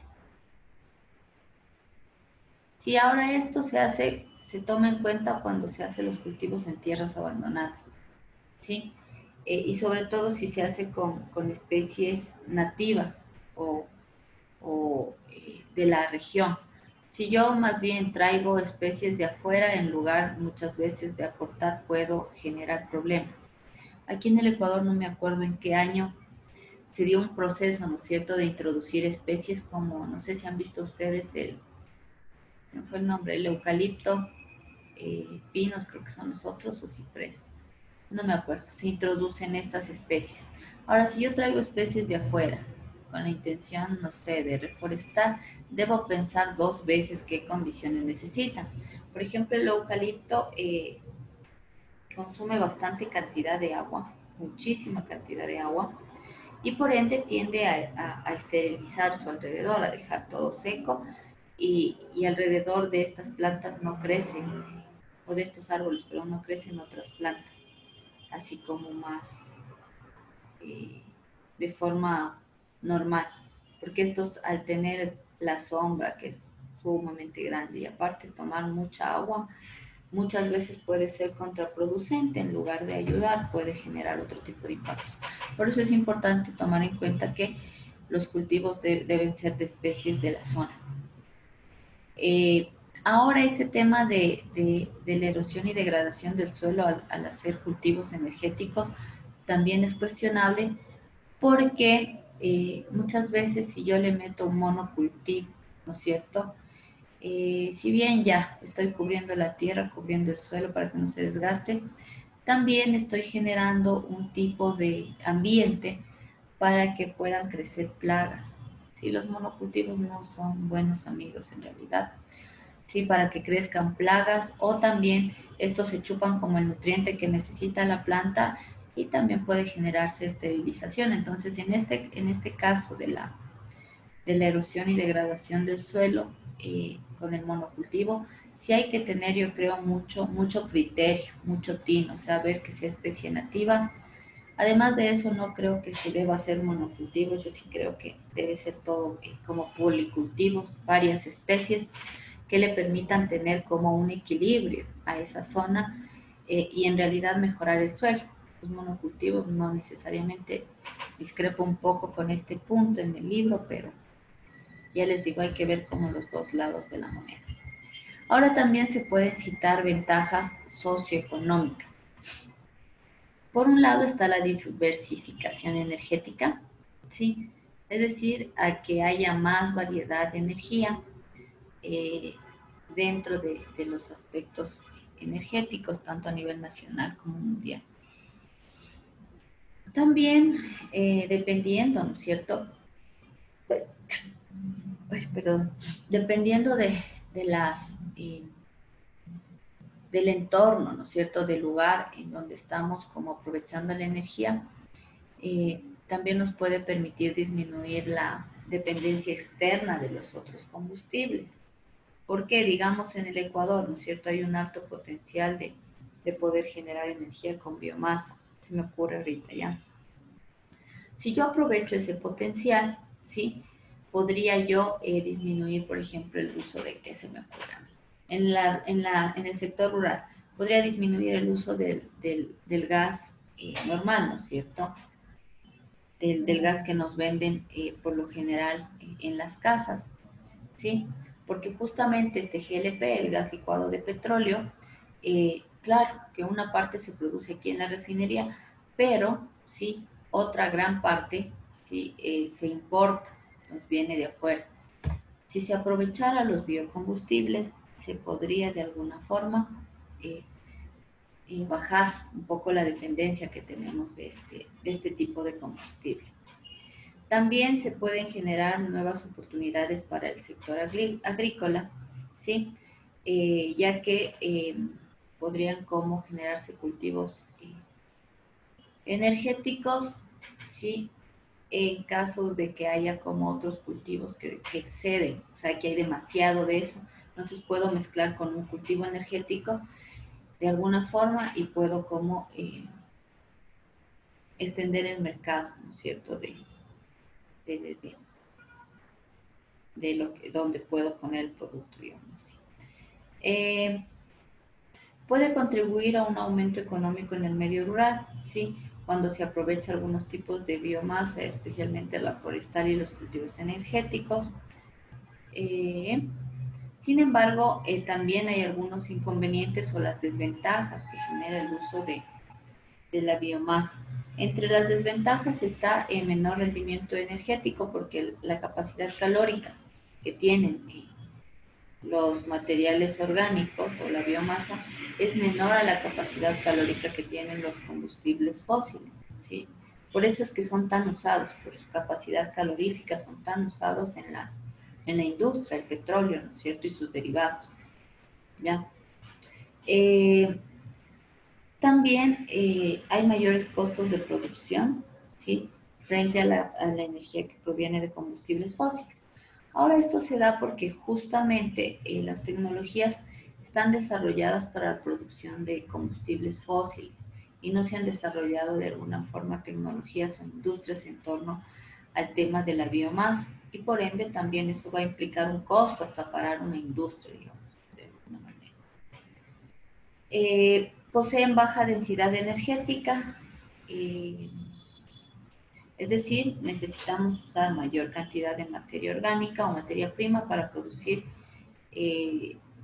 Si ahora esto se toma en cuenta cuando se hacen los cultivos en tierras abandonadas, ¿sí? Y sobre todo si se hace con especies nativas o de la región. Si yo más bien traigo especies de afuera, en lugar muchas veces de aportar, puedo generar problemas. Aquí en el Ecuador no me acuerdo en qué año se dio un proceso, ¿no es cierto?, de introducir especies como, no sé si han visto ustedes ¿no fue el nombre? El eucalipto, pinos creo que son los otros, o ciprés, no me acuerdo, se introducen estas especies. Ahora, si yo traigo especies de afuera, con la intención, no sé, de reforestar, debo pensar dos veces qué condiciones necesitan. Por ejemplo, el eucalipto consume bastante cantidad de agua, muchísima cantidad de agua, y por ende tiende a esterilizar su alrededor, a dejar todo seco, y alrededor de estas plantas no crecen, o de estos árboles, pero no crecen otras plantas, así como más de forma normal, porque estos al tener la sombra, que es sumamente grande, y aparte tomar mucha agua muchas veces puede ser contraproducente, en lugar de ayudar puede generar otro tipo de impactos. Por eso es importante tomar en cuenta que los cultivos deben ser de especies de la zona. Eh, Ahora este tema de la erosión y degradación del suelo al hacer cultivos energéticos también es cuestionable, porque muchas veces si yo le meto un monocultivo, ¿no es cierto? Si bien ya estoy cubriendo la tierra, cubriendo el suelo para que no se desgaste, también estoy generando un tipo de ambiente para que puedan crecer plagas. Si los monocultivos no son buenos amigos en realidad, sí, para que crezcan plagas, o también estos se chupan como el nutriente que necesita la planta y también puede generarse esterilización. Entonces, en este caso de la erosión y degradación del suelo con el monocultivo, sí hay que tener, yo creo, mucho criterio, mucho tino, saber que sea especie nativa. Además de eso, no creo que se deba hacer monocultivo, yo sí creo que debe ser todo como policultivos, varias especies que le permitan tener como un equilibrio a esa zona y en realidad mejorar el suelo. Los monocultivos no necesariamente, discrepo un poco con este punto en el libro, pero ya les digo, hay que ver como los dos lados de la moneda. Ahora también se pueden citar ventajas socioeconómicas. Por un lado está la diversificación energética, ¿sí? Es decir, a que haya más variedad de energía eh, dentro de los aspectos energéticos, tanto a nivel nacional como mundial. También dependiendo, ¿no es cierto? Perdón, dependiendo de las del entorno, ¿no es cierto?, del lugar en donde estamos como aprovechando la energía, también nos puede permitir disminuir la dependencia externa de los otros combustibles. Porque, digamos, en el Ecuador, ¿no es cierto?, hay un alto potencial de poder generar energía con biomasa, se me ocurre ahorita ya. Si yo aprovecho ese potencial, ¿sí?, podría yo disminuir, por ejemplo, el uso de, ¿qué se me ocurre? En el sector rural, podría disminuir el uso del gas normal, ¿no es cierto? Del gas que nos venden por lo general en las casas, ¿sí? Porque justamente este GLP, el gas licuado de petróleo, claro que una parte se produce aquí en la refinería, pero sí, otra gran parte sí, se importa, nos viene de afuera. Si se aprovechara los biocombustibles, se podría de alguna forma eh, bajar un poco la dependencia que tenemos de este tipo de combustible. También se pueden generar nuevas oportunidades para el sector agrícola, ¿sí? Ya que podrían como generarse cultivos energéticos, ¿sí? En casos de que haya como otros cultivos que exceden, o sea, que hay demasiado de eso. Entonces puedo mezclar con un cultivo energético de alguna forma y puedo como extender el mercado, ¿no es cierto?, de, de, de lo que, donde puedo poner el producto, digamos así. Puede contribuir a un aumento económico en el medio rural, ¿sí? Cuando se aprovecha algunos tipos de biomasa, especialmente la forestal y los cultivos energéticos. Eh, Sin embargo, también hay algunos inconvenientes o las desventajas que genera el uso de la biomasa. Entre las desventajas está el menor rendimiento energético, porque la capacidad calórica que tienen los materiales orgánicos o la biomasa es menor a la capacidad calórica que tienen los combustibles fósiles, ¿sí? Por eso es que son tan usados, por su capacidad calorífica, son tan usados en la industria, el petróleo, ¿no es cierto?, y sus derivados, ¿ya? Eh, También hay mayores costos de producción, ¿sí?, frente a la energía que proviene de combustibles fósiles. Ahora esto se da porque justamente las tecnologías están desarrolladas para la producción de combustibles fósiles y no se han desarrollado de alguna forma tecnologías o industrias en torno al tema de la biomasa. y por ende también eso va a implicar un costo hasta parar una industria, digamos, de alguna manera. Poseen baja densidad energética, eh, es decir, necesitamos usar mayor cantidad de materia orgánica o materia prima para producir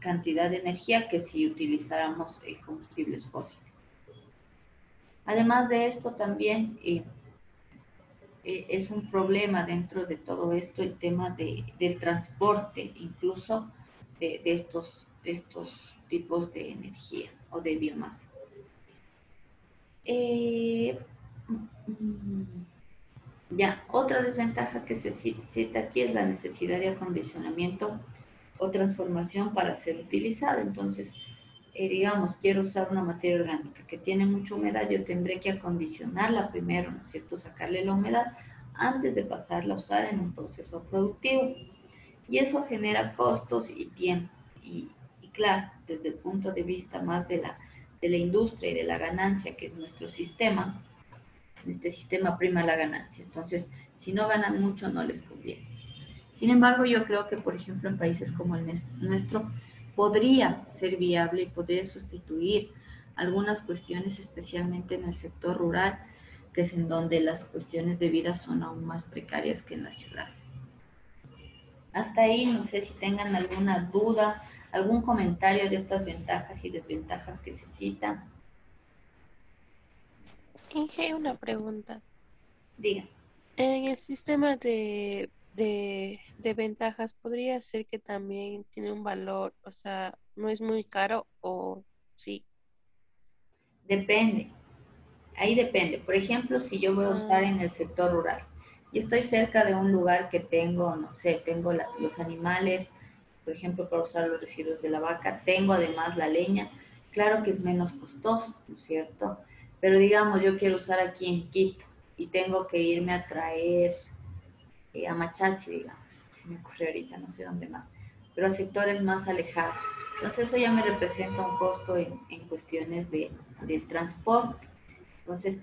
cantidad de energía que si utilizáramos combustibles fósiles. Además de esto, también es un problema dentro de todo esto el tema del transporte, incluso de estos tipos de energía o de biomasa. Ya, otra desventaja que se cita aquí es la necesidad de acondicionamiento o transformación para ser utilizada. Entonces, digamos, quiero usar una materia orgánica que tiene mucha humedad, yo tendré que acondicionarla primero, ¿no es cierto? Sacarle la humedad antes de pasarla a usar en un proceso productivo. Y eso genera costos y tiempo. Y claro, desde el punto de vista más de la industria y de la ganancia, que es nuestro sistema, este sistema prima la ganancia. Entonces, si no ganan mucho, no les conviene. Sin embargo, yo creo que, por ejemplo, en países como el nuestro, podría ser viable y poder sustituir algunas cuestiones, especialmente en el sector rural, que es en donde las cuestiones de vida son aún más precarias que en la ciudad. Hasta ahí, no sé si tengan alguna duda, algún comentario de estas ventajas y desventajas que se citan. Inge, una pregunta. Digan. En el sistema de ventajas, ¿podría ser que también tiene un valor, o sea, no es muy caro o sí? Depende. Ahí depende. Por ejemplo, si yo voy a usar Ah, en el sector rural y estoy cerca de un lugar que tengo, no sé, tengo los animales, por ejemplo, para usar los residuos de la vaca, tengo además la leña, claro que es menos costoso, ¿no es cierto? Pero digamos, yo quiero usar aquí en Quito y tengo que irme a traer a Machachi, digamos, si me ocurre ahorita, no sé dónde más, pero a sectores más alejados. Entonces eso ya me representa un costo en cuestiones del transporte. Entonces,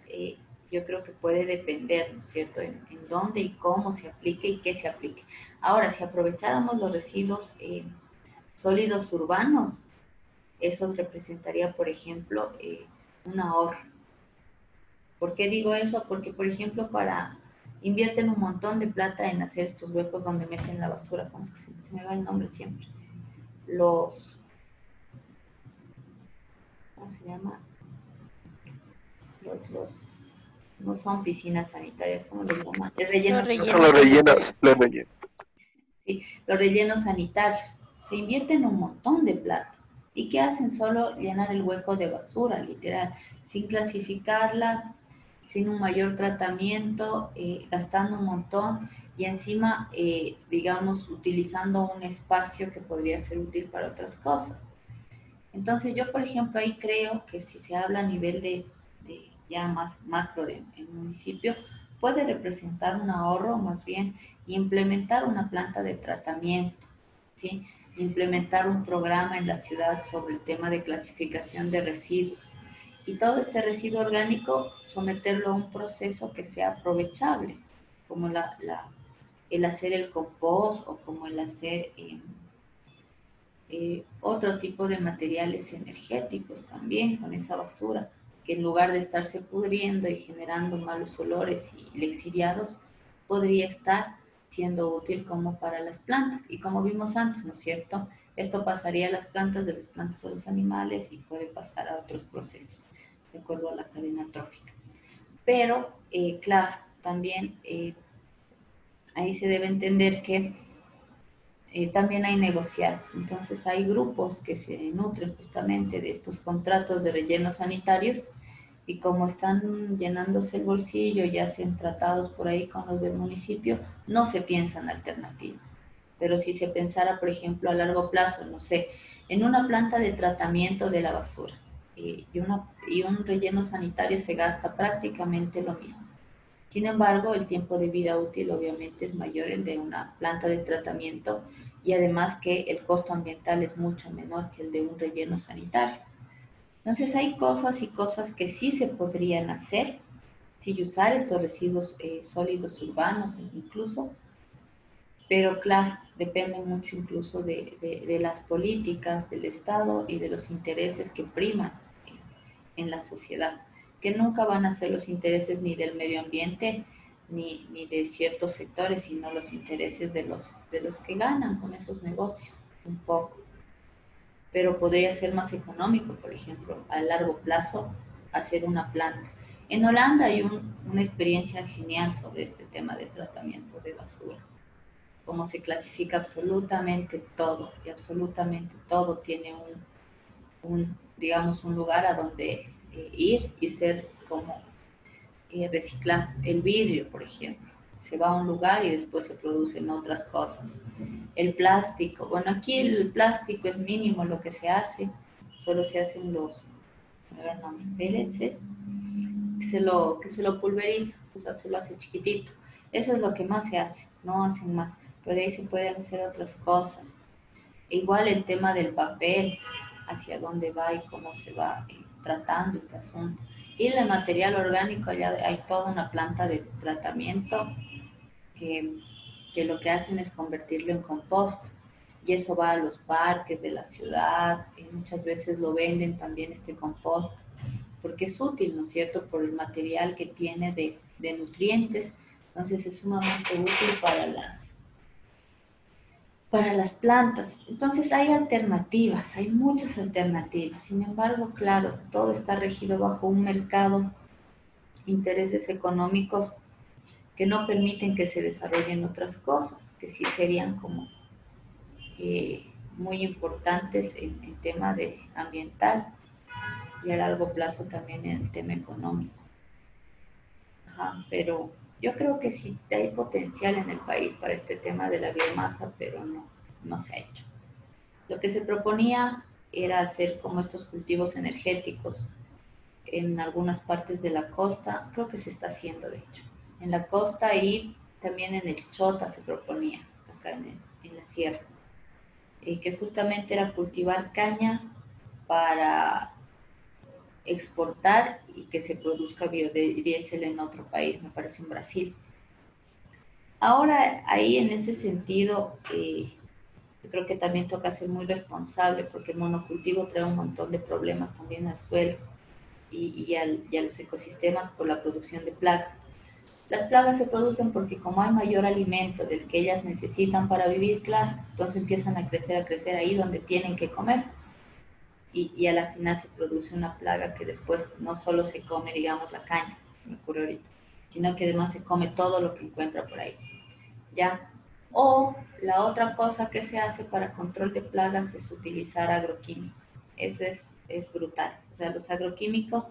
yo creo que puede depender, ¿no es cierto?, en dónde y cómo se aplique y qué se aplique. Ahora, si aprovecháramos los residuos sólidos urbanos, eso representaría, por ejemplo, un ahorro. ¿Por qué digo eso? Porque, por ejemplo, invierten un montón de plata en hacer estos huecos donde meten la basura, ¿cómo es que se me va el nombre siempre? ¿Cómo se llama? los no son piscinas sanitarias, ¿cómo les llaman? El los relleno, Son rellenos los rellenos, sanitarios. los rellenos. sí, los rellenos sanitarios. Se invierten un montón de plata. ¿Y qué hacen? Solo llenar el hueco de basura, literal, sin clasificarla, sin un mayor tratamiento, gastando un montón y encima, digamos, utilizando un espacio que podría ser útil para otras cosas. Entonces yo, por ejemplo, ahí creo que si se habla a nivel de ya más macro en municipio, puede representar un ahorro más bien implementar una planta de tratamiento, ¿sí? Implementar un programa en la ciudad sobre el tema de clasificación de residuos y todo este residuo orgánico someterlo a un proceso que sea aprovechable, como el hacer el compost o como el hacer otro tipo de materiales energéticos también con esa basura, que en lugar de estarse pudriendo y generando malos olores y lexiviados, podría estar siendo útil como para las plantas. Y como vimos antes, ¿no es cierto? Esto pasaría a las plantas, de las plantas a los animales y puede pasar a otros procesos, de acuerdo a la cadena trófica. Pero, claro, también ahí se debe entender que también hay negociados. Entonces hay grupos que se nutren justamente de estos contratos de rellenos sanitarios y como están llenándose el bolsillo y hacen tratados por ahí con los del municipio, no se piensan alternativas. Pero si se pensara, por ejemplo, a largo plazo, no sé, en una planta de tratamiento de la basura y un relleno sanitario se gasta prácticamente lo mismo. Sin embargo, el tiempo de vida útil obviamente es mayor el de una planta de tratamiento y además que el costo ambiental es mucho menor que el de un relleno sanitario. Entonces hay cosas y cosas que sí se podrían hacer si usar estos residuos sólidos urbanos incluso Pero claro, depende mucho incluso de las políticas del Estado y de los intereses que priman en la sociedad, que nunca van a ser los intereses ni del medio ambiente ni de ciertos sectores, sino los intereses de los que ganan con esos negocios, un poco. Pero podría ser más económico, por ejemplo, a largo plazo, hacer una planta. En Holanda hay una experiencia genial sobre este tema de tratamiento de basura, cómo se clasifica absolutamente todo, y absolutamente todo tiene digamos, un lugar a donde ir y ser como reciclar. El vidrio, por ejemplo, se va a un lugar y después se producen otras cosas. El plástico, bueno, aquí el plástico es mínimo lo que se hace, solo se hacen los, no, pellets, que se lo pulveriza, o sea, se lo hace chiquitito. Eso es lo que más se hace, no hacen más, pero de ahí se pueden hacer otras cosas. Igual el tema del papel, hacia dónde va y cómo se va tratando este asunto. Y el material orgánico, allá hay toda una planta de tratamiento que, que lo que hacen es convertirlo en compost. Y eso va a los parques de la ciudad, y muchas veces lo venden también este compost, porque es útil, ¿no es cierto?, por el material que tiene de nutrientes. Entonces es sumamente útil para las plantas. Entonces hay alternativas, hay muchas alternativas. Sin embargo, claro, todo está regido bajo un mercado, intereses económicos que no permiten que se desarrollen otras cosas, que sí serían como muy importantes en tema de ambiental y a largo plazo también en el tema económico. Ajá, pero yo creo que sí hay potencial en el país para este tema de la biomasa, pero no se ha hecho. Lo que se proponía era hacer como estos cultivos energéticos en algunas partes de la costa, creo que se está haciendo de hecho, en la costa y también en el Chota se proponía, acá en la sierra, que justamente era cultivar caña para exportar y que se produzca biodiesel en otro país, me parece en Brasil. Ahora, ahí en ese sentido, yo creo que también toca ser muy responsable porque el monocultivo trae un montón de problemas también al suelo y a los ecosistemas por la producción de plagas. Las plagas se producen porque como hay mayor alimento del que ellas necesitan para vivir, claro, entonces empiezan a crecer ahí donde tienen que comer y a la final se produce una plaga que después no solo se come, digamos, la caña, me ocurre ahorita, sino que además se come todo lo que encuentra por ahí. ¿Ya? O la otra cosa que se hace para control de plagas es utilizar agroquímicos. Eso es brutal. O sea, los agroquímicos,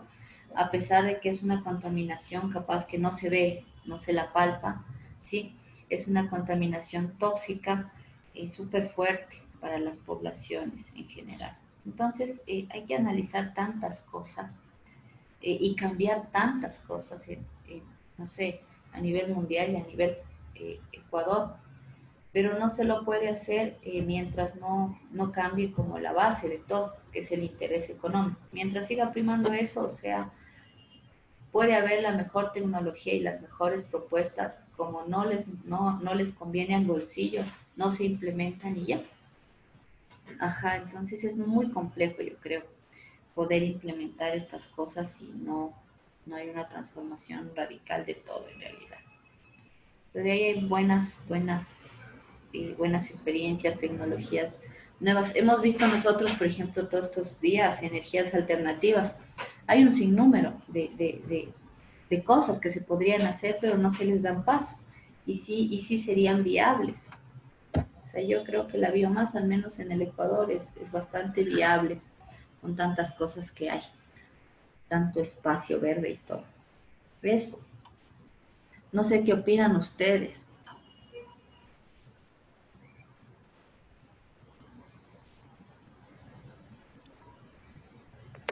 a pesar de que es una contaminación capaz que no se ve, no se la palpa, ¿sí? Es una contaminación tóxica y súper fuerte para las poblaciones en general. Entonces, hay que analizar tantas cosas y cambiar tantas cosas, no sé, a nivel mundial y a nivel Ecuador, pero no se lo puede hacer mientras no cambie como la base de todo, que es el interés económico. Mientras siga primando eso, o sea, puede haber la mejor tecnología y las mejores propuestas, como no les conviene al bolsillo, no se implementan y ya. Ajá, entonces es muy complejo, yo creo, poder implementar estas cosas si no hay una transformación radical de todo en realidad. Pero de ahí hay buenas experiencias, tecnologías nuevas. Hemos visto nosotros, por ejemplo, todos estos días, energías alternativas. Hay un sinnúmero de cosas que se podrían hacer, pero no se les dan paso. Y sí serían viables. O sea, yo creo que la biomasa, al menos en el Ecuador, es bastante viable con tantas cosas que hay, tanto espacio verde y todo. Eso. No sé qué opinan ustedes.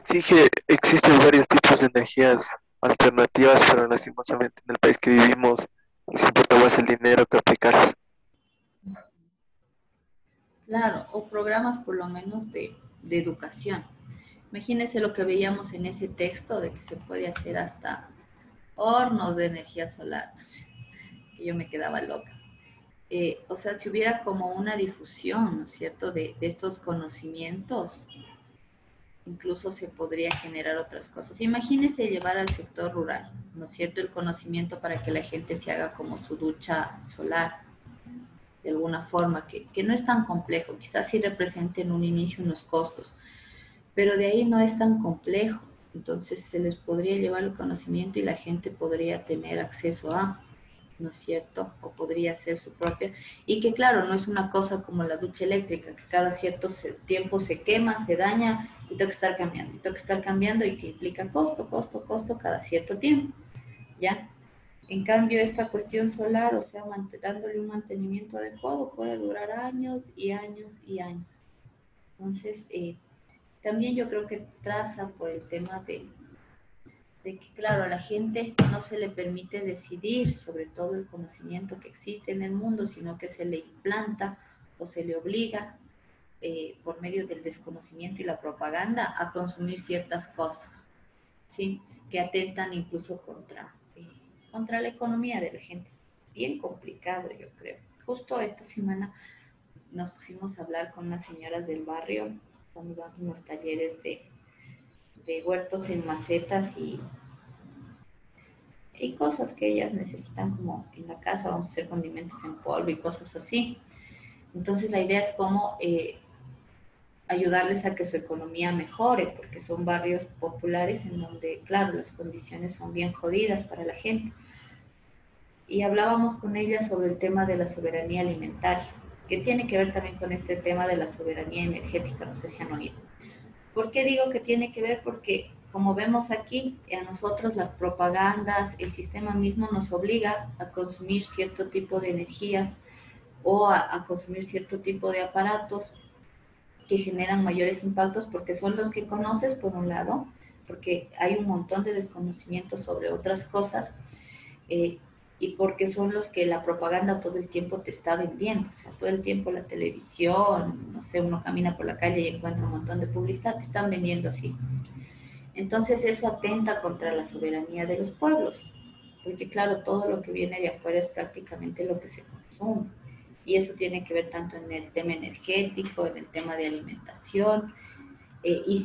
Sí que existen varios tipos de energías alternativas, pero lastimosamente en el país que vivimos les importa más el dinero que aplicarlas. Claro, o programas por lo menos de educación. Imagínense lo que veíamos en ese texto de que se puede hacer hasta hornos de energía solar, que yo me quedaba loca. o sea, si hubiera como una difusión, ¿no es cierto?, de estos conocimientos, incluso se podría generar otras cosas. Imagínese llevar al sector rural, ¿no es cierto?, el conocimiento para que la gente se haga como su ducha solar, de alguna forma, que no es tan complejo, quizás sí represente en un inicio unos costos, pero de ahí no es tan complejo. Entonces se les podría llevar el conocimiento y la gente podría tener acceso a, ¿no es cierto? O podría ser su propia. Y que claro, no es una cosa como la ducha eléctrica, que cada cierto tiempo se quema, se daña y tengo que estar cambiando, y tengo que estar cambiando y que implica costo, costo, costo cada cierto tiempo, ¿ya? En cambio, esta cuestión solar, o sea, dándole un mantenimiento adecuado, puede durar años y años y años. Entonces, también yo creo que traza por el tema de que, claro, a la gente no se le permite decidir sobre todo el conocimiento que existe en el mundo, sino que se le implanta o se le obliga por medio del desconocimiento y la propaganda a consumir ciertas cosas, ¿sí? Que atentan incluso contra la economía de la gente. Bien complicado, yo creo. Justo esta semana nos pusimos a hablar con unas señoras del barrio, estamos dando unos talleres de huertos en macetas y cosas que ellas necesitan como en la casa, vamos a hacer condimentos en polvo y cosas así. Entonces la idea es cómo ayudarles a que su economía mejore, porque son barrios populares en donde, claro, las condiciones son bien jodidas para la gente. Y hablábamos con ellas sobre el tema de la soberanía alimentaria, que tiene que ver también con este tema de la soberanía energética, no sé si han oído. ¿Por qué digo que tiene que ver? Porque como vemos aquí, a nosotros las propagandas, el sistema mismo nos obliga a consumir cierto tipo de energías o a consumir cierto tipo de aparatos que generan mayores impactos porque son los que conoces por un lado, porque hay un montón de desconocimiento sobre otras cosas eh, y porque son los que la propaganda todo el tiempo te está vendiendo, o sea, todo el tiempo la televisión, no sé, uno camina por la calle y encuentra un montón de publicidad, te están vendiendo así. Entonces eso atenta contra la soberanía de los pueblos, porque claro, todo lo que viene de afuera es prácticamente lo que se consume. Y eso tiene que ver tanto en el tema energético, en el tema de alimentación. Y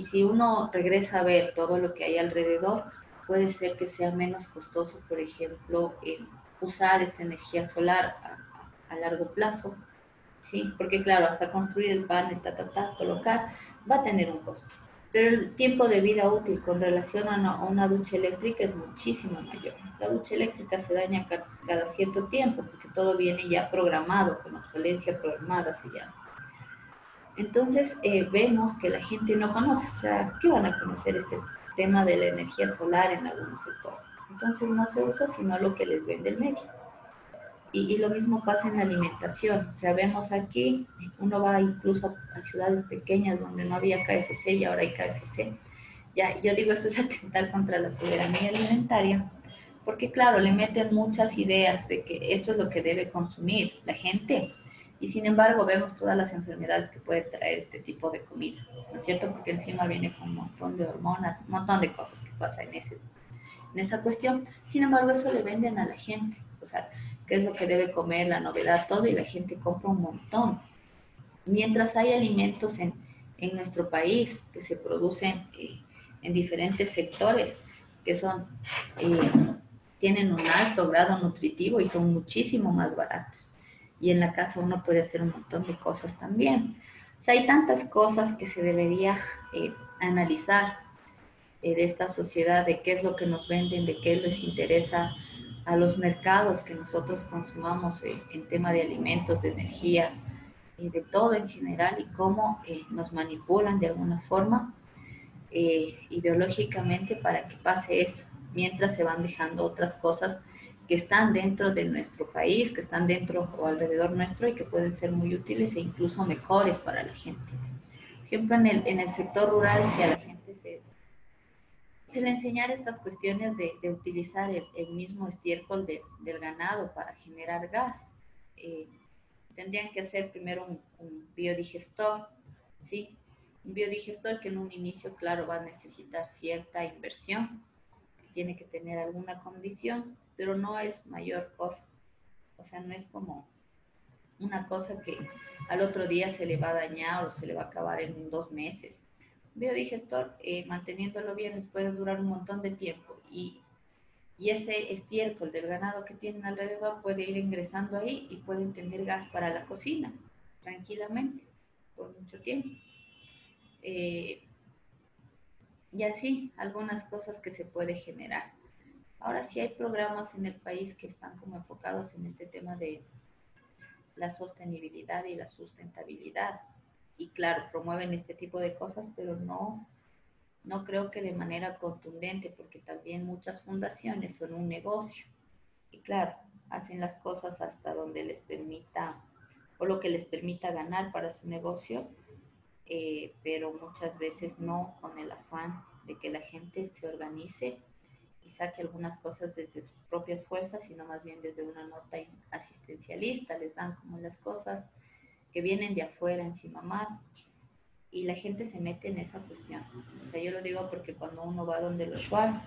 si uno regresa a ver todo lo que hay alrededor, puede ser que sea menos costoso, por ejemplo, usar esta energía solar a largo plazo, ¿sí? Porque claro, hasta construir el panel, colocar, va a tener un costo. Pero el tiempo de vida útil con relación a una ducha eléctrica es muchísimo mayor. La ducha eléctrica se daña cada cierto tiempo porque todo viene ya programado, con obsolencia programada se llama. Entonces vemos que la gente no conoce, o sea, ¿qué van a conocer este tema de la energía solar en algunos sectores? Entonces no se usa sino lo que les vende el medio. Y lo mismo pasa en la alimentación. O sea, vemos aquí, uno va incluso a ciudades pequeñas donde no había KFC y ahora hay KFC. Ya, yo digo, esto es atentar contra la soberanía alimentaria, porque claro, le meten muchas ideas de que esto es lo que debe consumir la gente, y sin embargo vemos todas las enfermedades que puede traer este tipo de comida, ¿no es cierto? Porque encima viene con un montón de hormonas, un montón de cosas que pasa en esa cuestión. Sin embargo, eso le venden a la gente, o sea, qué es lo que debe comer, la novedad, todo, y la gente compra un montón. Mientras hay alimentos en nuestro país que se producen en diferentes sectores, que son, eh, tienen un alto grado nutritivo y son muchísimo más baratos. Y en la casa uno puede hacer un montón de cosas también. O sea, hay tantas cosas que se debería analizar de esta sociedad, de qué es lo que nos venden, de qué les interesa a los mercados que nosotros consumamos en tema de alimentos, de energía, de todo en general, y cómo nos manipulan de alguna forma ideológicamente para que pase eso, mientras se van dejando otras cosas que están dentro de nuestro país, que están dentro o alrededor nuestro y que pueden ser muy útiles e incluso mejores para la gente. Por ejemplo, en el sector rural, si a la gente se le enseñara estas cuestiones de utilizar el mismo estiércol del ganado para generar gas, eh, tendrían que hacer primero un biodigestor, ¿sí? Un biodigestor que en un inicio, claro, va a necesitar cierta inversión, tiene que tener alguna condición, pero no es mayor cosa. O sea, no es como una cosa que al otro día se le va a dañar o se le va a acabar en 2 meses. Biodigestor, manteniéndolo bien, les puede durar un montón de tiempo y ese estiércol del ganado que tienen alrededor puede ir ingresando ahí y pueden tener gas para la cocina tranquilamente por mucho tiempo. Y así, algunas cosas que se puede generar. Ahora sí hay programas en el país que están como enfocados en este tema de la sostenibilidad y la sustentabilidad. Y claro, promueven este tipo de cosas, pero no creo que de manera contundente, porque también muchas fundaciones son un negocio. Y claro, hacen las cosas hasta donde les permita, o lo que les permita ganar para su negocio, pero muchas veces no con el afán de que la gente se organice y saque algunas cosas desde sus propias fuerzas, sino más bien desde una nota asistencialista, les dan como las cosas que vienen de afuera encima más, y la gente se mete en esa cuestión. O sea, yo lo digo porque cuando uno va donde los Schwab,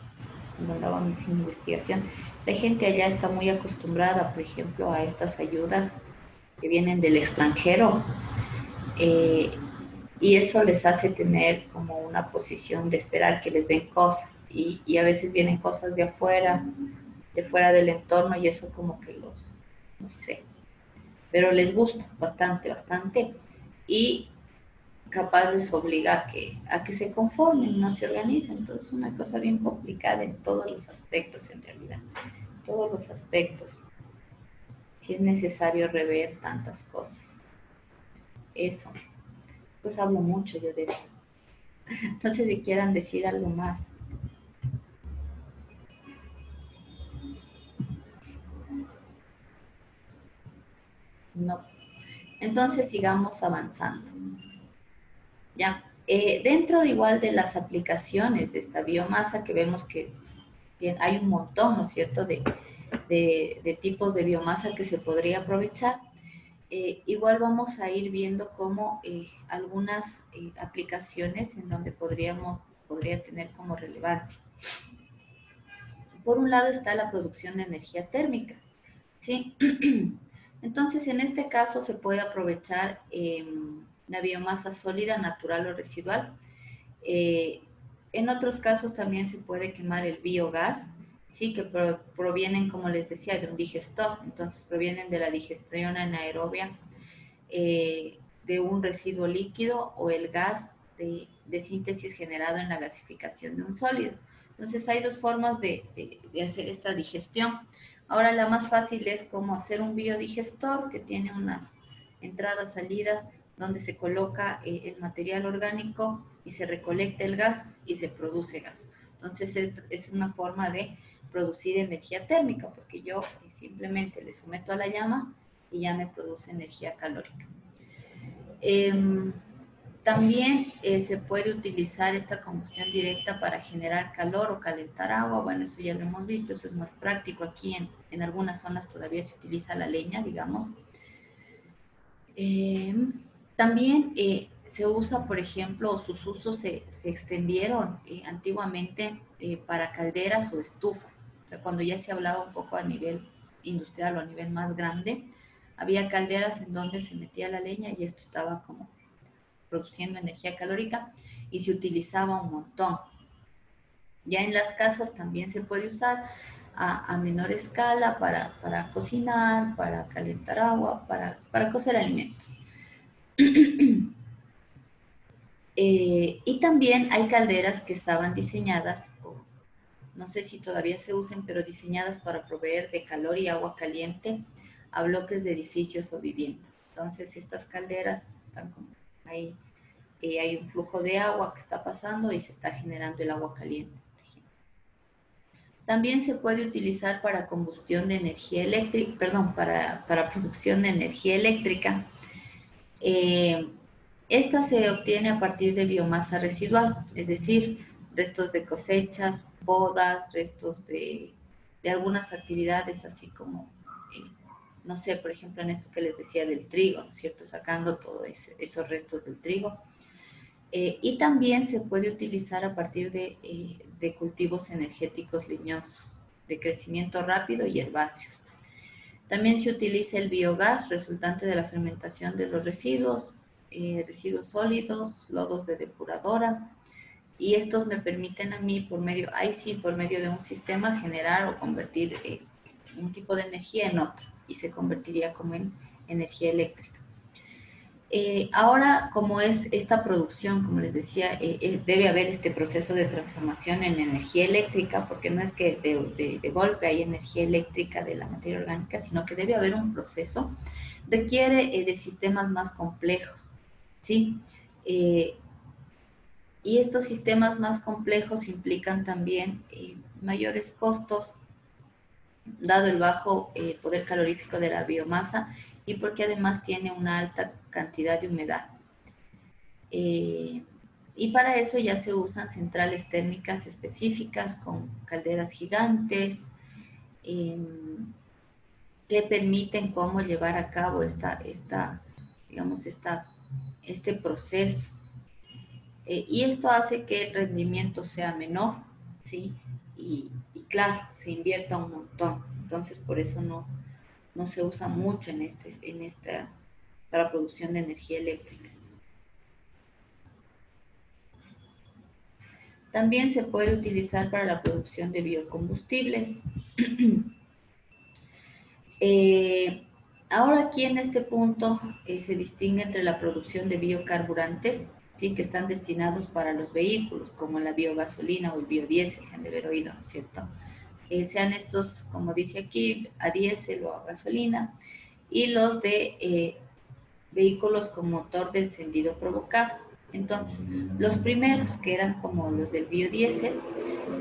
cuando andaba mi investigación, la gente allá está muy acostumbrada, por ejemplo, a estas ayudas que vienen del extranjero, eh, y eso les hace tener como una posición de esperar que les den cosas, y a veces vienen cosas de fuera del entorno, y eso como que los, no sé, pero les gusta bastante, bastante, y capaz les obliga a que se conformen, no se organicen. Entonces es una cosa bien complicada en todos los aspectos, en realidad, todos los aspectos. Si es necesario rever tantas cosas. Eso, pues hablo mucho yo de eso. No sé si quieran decir algo más. No. Entonces sigamos avanzando. Ya. Dentro de igual de las aplicaciones de esta biomasa que vemos que bien, hay un montón, ¿no es cierto?, de tipos de biomasa que se podría aprovechar. Igual vamos a ir viendo cómo algunas aplicaciones en donde podría tener como relevancia. Por un lado está la producción de energía térmica, ¿sí? Entonces, en este caso se puede aprovechar la biomasa sólida, natural o residual. En otros casos también se puede quemar el biogás, sí, que provienen, como les decía, de un digestor. Entonces provienen de la digestión anaerobia de un residuo líquido o el gas de síntesis generado en la gasificación de un sólido. Entonces hay dos formas de hacer esta digestión. Ahora la más fácil es como hacer un biodigestor que tiene unas entradas, salidas, donde se coloca el material orgánico y se recolecta el gas y se produce gas. Entonces es una forma de producir energía térmica, porque yo simplemente le someto a la llama y ya me produce energía calórica. También se puede utilizar esta combustión directa para generar calor o calentar agua. Bueno, eso ya lo hemos visto, eso es más práctico. Aquí en algunas zonas todavía se utiliza la leña, digamos. También se usa, por ejemplo, sus usos se extendieron antiguamente para calderas o estufas. O sea, cuando ya se hablaba un poco a nivel industrial o a nivel más grande, había calderas en donde se metía la leña y esto estaba como produciendo energía calórica y se utilizaba un montón. Ya en las casas también se puede usar a menor escala para cocinar, para calentar agua, para cocer alimentos. Y también hay calderas que estaban diseñadas, no sé si todavía se usen, pero diseñadas para proveer de calor y agua caliente a bloques de edificios o viviendas. Entonces estas calderas están como ahí, hay un flujo de agua que está pasando y se está generando el agua caliente. También se puede utilizar para combustión de energía eléctrica, perdón, para producción de energía eléctrica. Esta se obtiene a partir de biomasa residual, es decir, restos de cosechas, podas, restos de algunas actividades, así como, no sé, por ejemplo, en esto que les decía del trigo, ¿no es cierto? Sacando todos esos restos del trigo. Y también se puede utilizar a partir de cultivos energéticos leñosos, de crecimiento rápido y herbáceos. También se utiliza el biogás resultante de la fermentación de los residuos sólidos, lodos de depuradora, y estos me permiten a mí por medio de un sistema generar o convertir un tipo de energía en otro, y se convertiría como en energía eléctrica. Ahora, como es esta producción, como les decía, debe haber este proceso de transformación en energía eléctrica, porque no es que de golpe hay energía eléctrica de la materia orgánica, sino que debe haber un proceso, requiere de sistemas más complejos, ¿sí? Y estos sistemas más complejos implican también mayores costos, dado el bajo poder calorífico de la biomasa y porque además tiene una alta cantidad de humedad. Y para eso ya se usan centrales térmicas específicas con calderas gigantes que permiten cómo llevar a cabo este proceso. Y esto hace que el rendimiento sea menor, ¿sí? Y claro, se invierta un montón. Entonces, por eso no se usa mucho para producción de energía eléctrica. También se puede utilizar para la producción de biocombustibles. Ahora aquí en este punto se distingue entre la producción de biocarburantes, ¿sí? Que están destinados para los vehículos, como la biogasolina o el biodiesel, se han de haber oído, ¿no es cierto? Sean estos, como dice aquí, a diésel o a gasolina, y los de vehículos con motor de encendido provocado. Entonces, los primeros, que eran como los del biodiesel,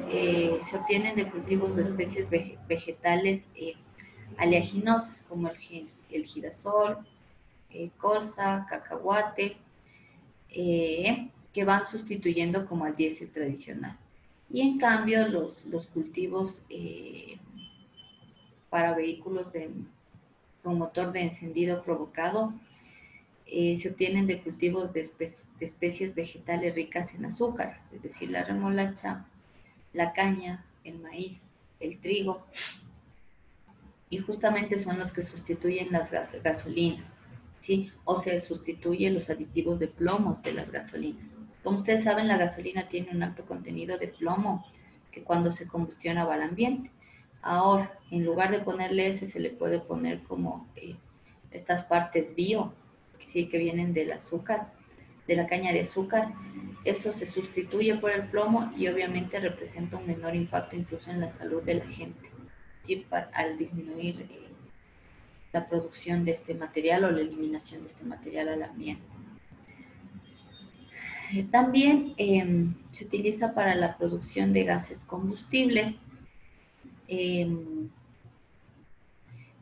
se obtienen de cultivos de especies vegetales aleaginosas, como el girasol, colza, cacahuate, que van sustituyendo como al diésel tradicional. Y en cambio, los cultivos para vehículos con motor de encendido provocado se obtienen de cultivos de especies vegetales ricas en azúcares, es decir, la remolacha, la caña, el maíz, el trigo, y justamente son los que sustituyen las gasolinas, ¿sí? O se sustituyen los aditivos de plomos de las gasolinas. Como ustedes saben, la gasolina tiene un alto contenido de plomo que cuando se combustiona va al ambiente. Ahora, en lugar de ponerle ese, se le puede poner como estas partes bio, ¿sí? Que vienen del azúcar, de la caña de azúcar. Eso se sustituye por el plomo y obviamente representa un menor impacto incluso en la salud de la gente, ¿sí? Al disminuir la producción de este material o la eliminación de este material al ambiente. También se utiliza para la producción de gases combustibles.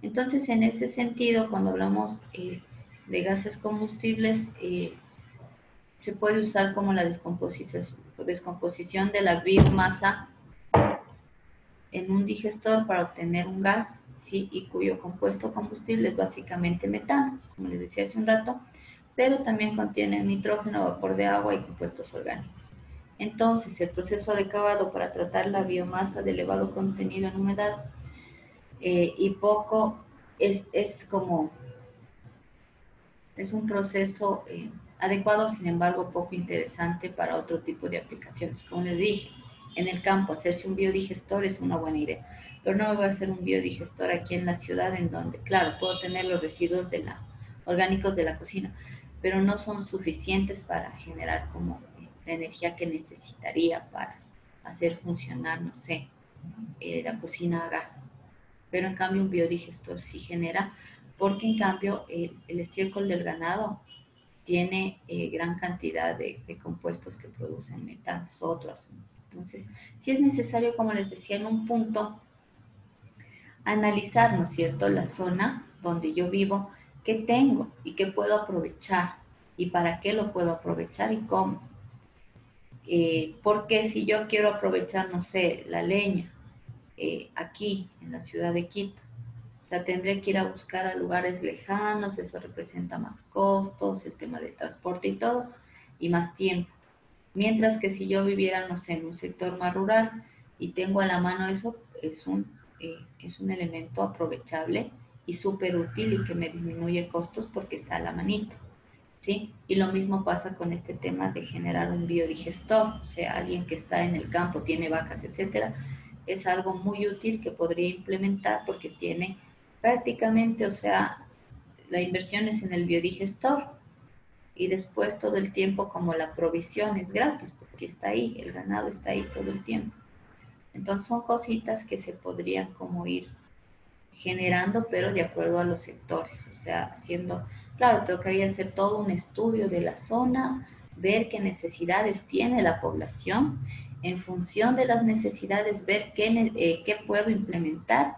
Entonces, en ese sentido, cuando hablamos de gases combustibles, se puede usar como la descomposición de la biomasa en un digestor para obtener un gas, ¿sí? Y cuyo compuesto combustible es básicamente metano, como les decía hace un rato, pero también contiene nitrógeno, vapor de agua y compuestos orgánicos. Entonces, el proceso adecuado para tratar la biomasa de elevado contenido en humedad y poco es un proceso adecuado, sin embargo, poco interesante para otro tipo de aplicaciones. Como les dije, en el campo hacerse un biodigestor es una buena idea, pero no voy a hacer un biodigestor aquí en la ciudad, en donde, claro, puedo tener los residuos orgánicos de la cocina, pero no son suficientes para generar como la energía que necesitaría para hacer funcionar, no sé, la cocina a gas. Pero en cambio un biodigestor sí genera, porque en cambio el estiércol del ganado tiene gran cantidad de compuestos que producen metano, es otro asunto. Entonces, sí es necesario, como les decía en un punto, analizar, ¿no es cierto?, la zona donde yo vivo, qué tengo y qué puedo aprovechar y para qué lo puedo aprovechar y cómo. Porque si yo quiero aprovechar, no sé, la leña aquí en la ciudad de Quito, o sea, tendré que ir a buscar a lugares lejanos, eso representa más costos, el tema de transporte y todo, y más tiempo. Mientras que si yo viviera, no sé, en un sector más rural y tengo a la mano eso, es un elemento aprovechable y súper útil y que me disminuye costos porque está a la manito, ¿sí? Y lo mismo pasa con este tema de generar un biodigestor, o sea, alguien que está en el campo, tiene vacas, etcétera, es algo muy útil que podría implementar porque tiene prácticamente, o sea, la inversión es en el biodigestor y después todo el tiempo como la provisión es gratis porque está ahí, el ganado está ahí todo el tiempo. Entonces son cositas que se podrían como ir generando, pero de acuerdo a los sectores, o sea, haciendo, claro, tocaría hacer todo un estudio de la zona, ver qué necesidades tiene la población, en función de las necesidades ver qué puedo implementar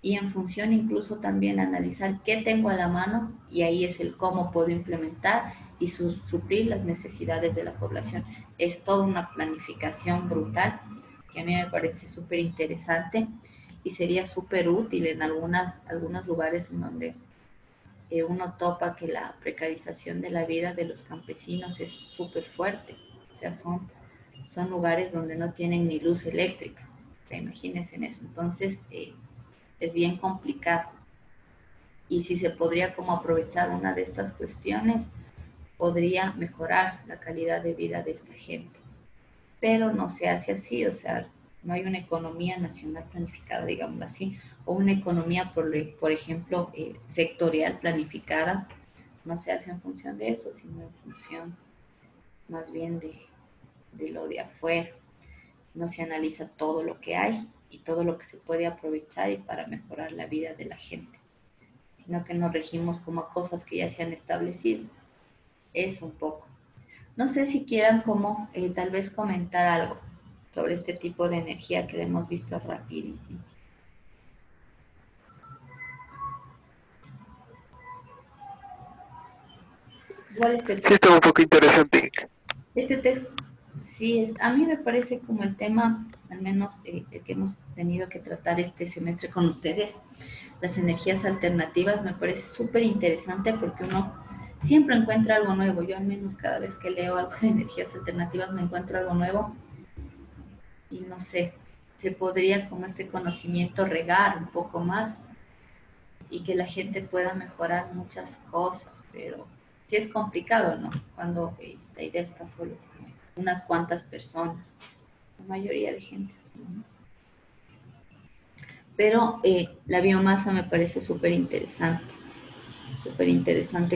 y en función incluso también analizar qué tengo a la mano y ahí es el cómo puedo implementar y suplir las necesidades de la población. Es toda una planificación brutal que a mí me parece súper interesante y sería súper útil en algunos lugares en donde uno topa que la precarización de la vida de los campesinos es súper fuerte. O sea, son lugares donde no tienen ni luz eléctrica. O sea, imagínense en eso. Entonces, es bien complicado. Y si se podría como aprovechar una de estas cuestiones, podría mejorar la calidad de vida de esta gente. Pero no se hace así, o sea, no hay una economía nacional planificada, digámoslo así, o una economía, por ejemplo, sectorial planificada, no se hace en función de eso, sino en función más bien de lo de afuera. No se analiza todo lo que hay y todo lo que se puede aprovechar y para mejorar la vida de la gente, sino que nos regimos como a cosas que ya se han establecido. Es un poco. No sé si quieran como tal vez comentar algo sobre este tipo de energía que hemos visto rapidísimo. Igual Sí, está un poco interesante. este texto, sí, a mí me parece como el tema, al menos el que hemos tenido que tratar este semestre con ustedes, las energías alternativas, me parece súper interesante porque uno siempre encuentra algo nuevo. Yo al menos cada vez que leo algo de energías alternativas me encuentro algo nuevo y no sé, se podría como este conocimiento regar un poco más y que la gente pueda mejorar muchas cosas, pero sí es complicado, ¿no? Cuando la idea está solo unas cuantas personas, la mayoría de gente. ¿No? Pero la biomasa me parece súper interesante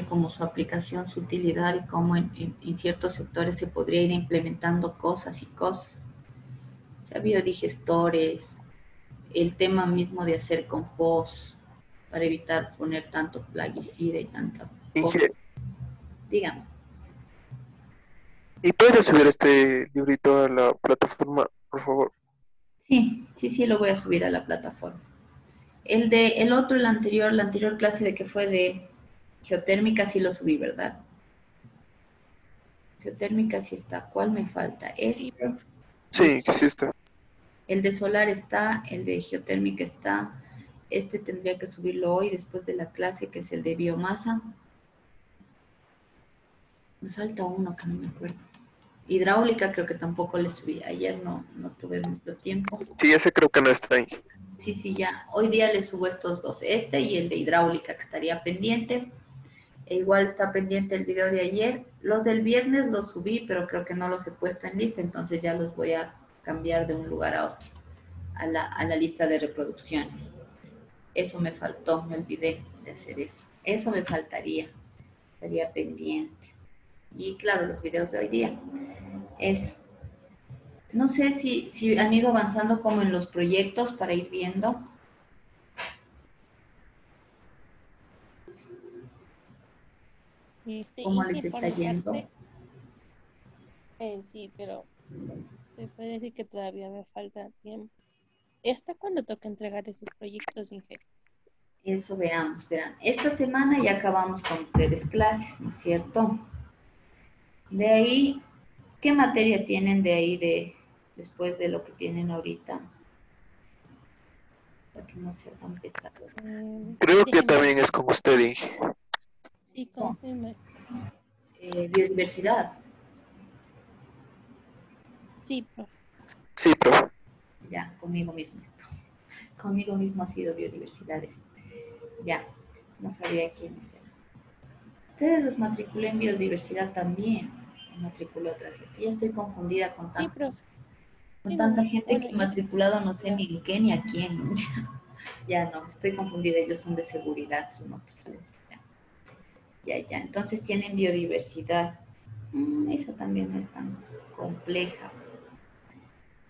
como su aplicación, su utilidad y cómo en ciertos sectores se podría ir implementando cosas y cosas. O sea, biodigestores, el tema mismo de hacer compost para evitar poner tanto plaguicida y tanta cosa. Inge- Dígame. ¿Y puedes subir este librito a la plataforma, por favor? Sí, sí, sí, lo voy a subir a la plataforma. El otro, la anterior clase de que fue de geotérmica, sí lo subí, ¿verdad? Geotérmica sí está. ¿Cuál me falta? Sí, Este. Y Sí, sí está. el de solar está, el de geotérmica está. Este tendría que subirlo hoy después de la clase, que es el de biomasa. Me falta uno que no me acuerdo. Hidráulica creo que tampoco le subí. Ayer no tuve mucho tiempo. Sí, ese creo que no está ahí. Sí, sí, ya. Hoy día le subo estos dos. Este y el de hidráulica que estaría pendiente. E igual está pendiente el video de ayer. Los del viernes los subí, pero creo que no los he puesto en lista, entonces ya los voy a cambiar de un lugar a otro, a la lista de reproducciones. Eso me faltó, me olvidé de hacer eso. Eso me faltaría, estaría pendiente. Y claro, los videos de hoy día. Eso. No sé si han ido avanzando como en los proyectos para ir viendo. ¿Cómo les Inge, está por mi yendo? parte, sí, pero se puede decir que todavía me falta tiempo. ¿Hasta cuándo toca entregar esos proyectos, Inge? Eso veamos, verán. Esta semana ya acabamos con ustedes clases, ¿no es cierto? De ahí, ¿qué materia tienen de ahí después de lo que tienen ahorita? Para que no sea tan pesado. Creo que Déjeme ver. también es con usted, Inge. Sí, No, confirme. biodiversidad, Sí, profe. Sí, profe. ya, conmigo mismo. Conmigo mismo ha sido biodiversidad. Ya, no sabía quiénes eran. Ustedes los matriculé en biodiversidad también. Matriculé otra gente. Ya estoy confundida Sí, profe. con Sí, no, tanta no. gente Bueno, que he yo soy matriculado, no sé biodiversidad. ni en qué ni a quién. Ya no, estoy confundida. Ellos son de seguridad, son otros. Ya, ya, ya. Entonces tienen biodiversidad. Esa también no es tan compleja.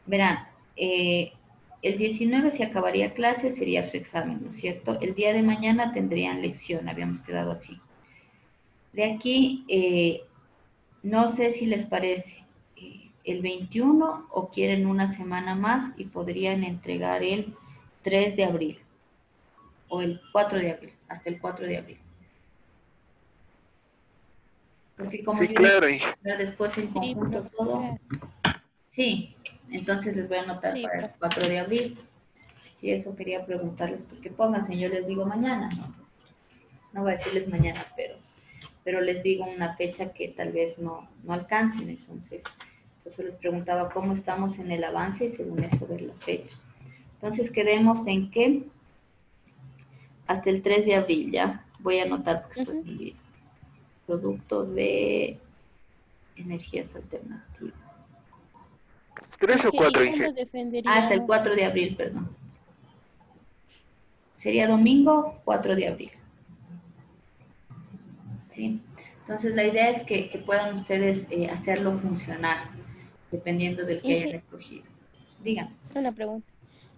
Verán, el 19 se acabaría clase, sería su examen, ¿no es cierto? El día de mañana tendrían lección, habíamos quedado así. De aquí, no sé si les parece el 21 o quieren una semana más y podrían entregar el 3 de abril o el 4 de abril, hasta el 4 de abril. Porque como Sí, yo les claro, voy a dar después en Sí, conjunto profe. todo, sí, entonces les voy a anotar Sí, para el profe. 4 de abril. Sí, eso quería preguntarles, porque pónganse, yo les digo mañana, ¿no? No voy a decirles mañana, pero les digo una fecha que tal vez no alcancen, entonces, pues les preguntaba cómo estamos en el avance y según eso ver la fecha. Entonces quedemos en que hasta el 3 de abril, ya voy a anotar porque estoy Ujú. me olvido. Producto de energías alternativas. ¿Tres o Inge, ¿y cuatro, cuándo Inge? Hasta el defenderíamos? 4 de abril, perdón. Sería domingo 4 de abril. ¿Sí? Entonces la idea es que puedan ustedes hacerlo funcionar, dependiendo del que hayan Inge, escogido. Digan. una pregunta.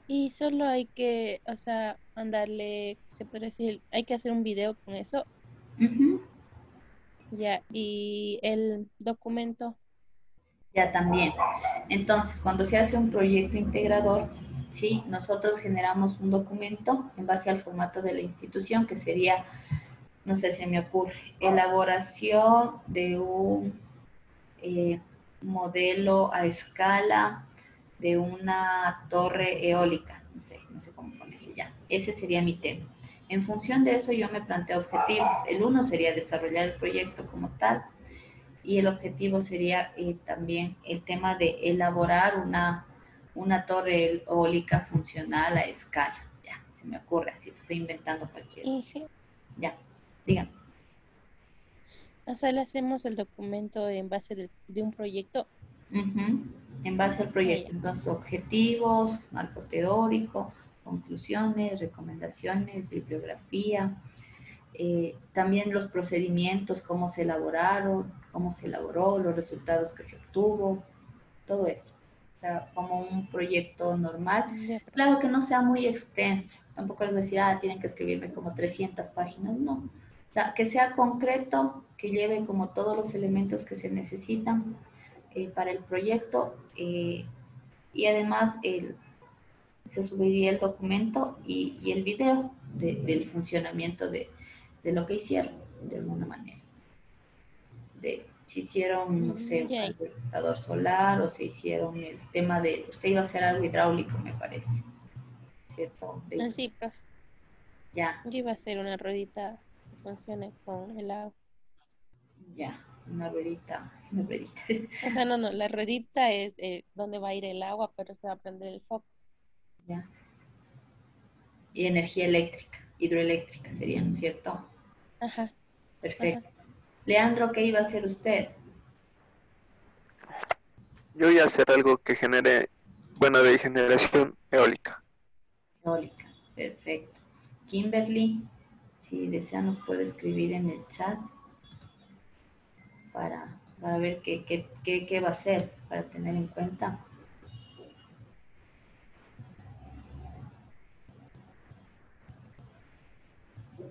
Y solo hay que, o sea, mandarle, se puede decir, hay que hacer un video con eso, Ujú. ya, y el documento. Ya también. Entonces, cuando se hace un proyecto integrador, sí, nosotros generamos un documento en base al formato de la institución, que sería, no sé, se me ocurre, elaboración de un eh, modelo a escala de una torre eólica, no sé cómo ponerle ya. Ese sería mi tema. En función de eso yo me planteo objetivos. El uno sería desarrollar el proyecto como tal y el objetivo sería también el tema de elaborar una torre eólica funcional a escala. Ya, se me ocurre así, estoy inventando cualquier. Inge, Ya, digan. o sea, le hacemos el documento en base de un proyecto. Ujú. En base al Ah, proyecto, ya. entonces objetivos, marco teórico, conclusiones, recomendaciones, bibliografía, también los procedimientos, cómo se elaboraron, cómo se elaboró, los resultados que se obtuvo, todo eso. O sea, como un proyecto normal. Ya, profe. Claro que no sea muy extenso, tampoco les voy a decir, tienen que escribirme como 300 páginas, no. O sea, que sea concreto, que lleve como todos los elementos que se necesitan para el proyecto y además se subiría el documento y el video del funcionamiento de lo que hicieron, de alguna manera. De si hicieron, no sé, un Ya, calentador solar o si hicieron el tema de, usted iba a hacer algo hidráulico, me parece, ¿cierto? así, profe. Ya, Yo iba a hacer una ruedita que funcione con el agua. ya, una ruedita, O sea, no, no, la ruedita es donde va a ir el agua, pero se va a prender el foco. ya. Y energía eléctrica, hidroeléctrica sería, ¿no es cierto? Ajá, ajá. Perfecto. Leandro, ¿qué iba a hacer usted? Yo voy a hacer algo que genere, bueno, de generación eólica. Eólica, perfecto. Kimberly, si desea nos puede escribir en el chat para ver qué va a hacer, para tener en cuenta.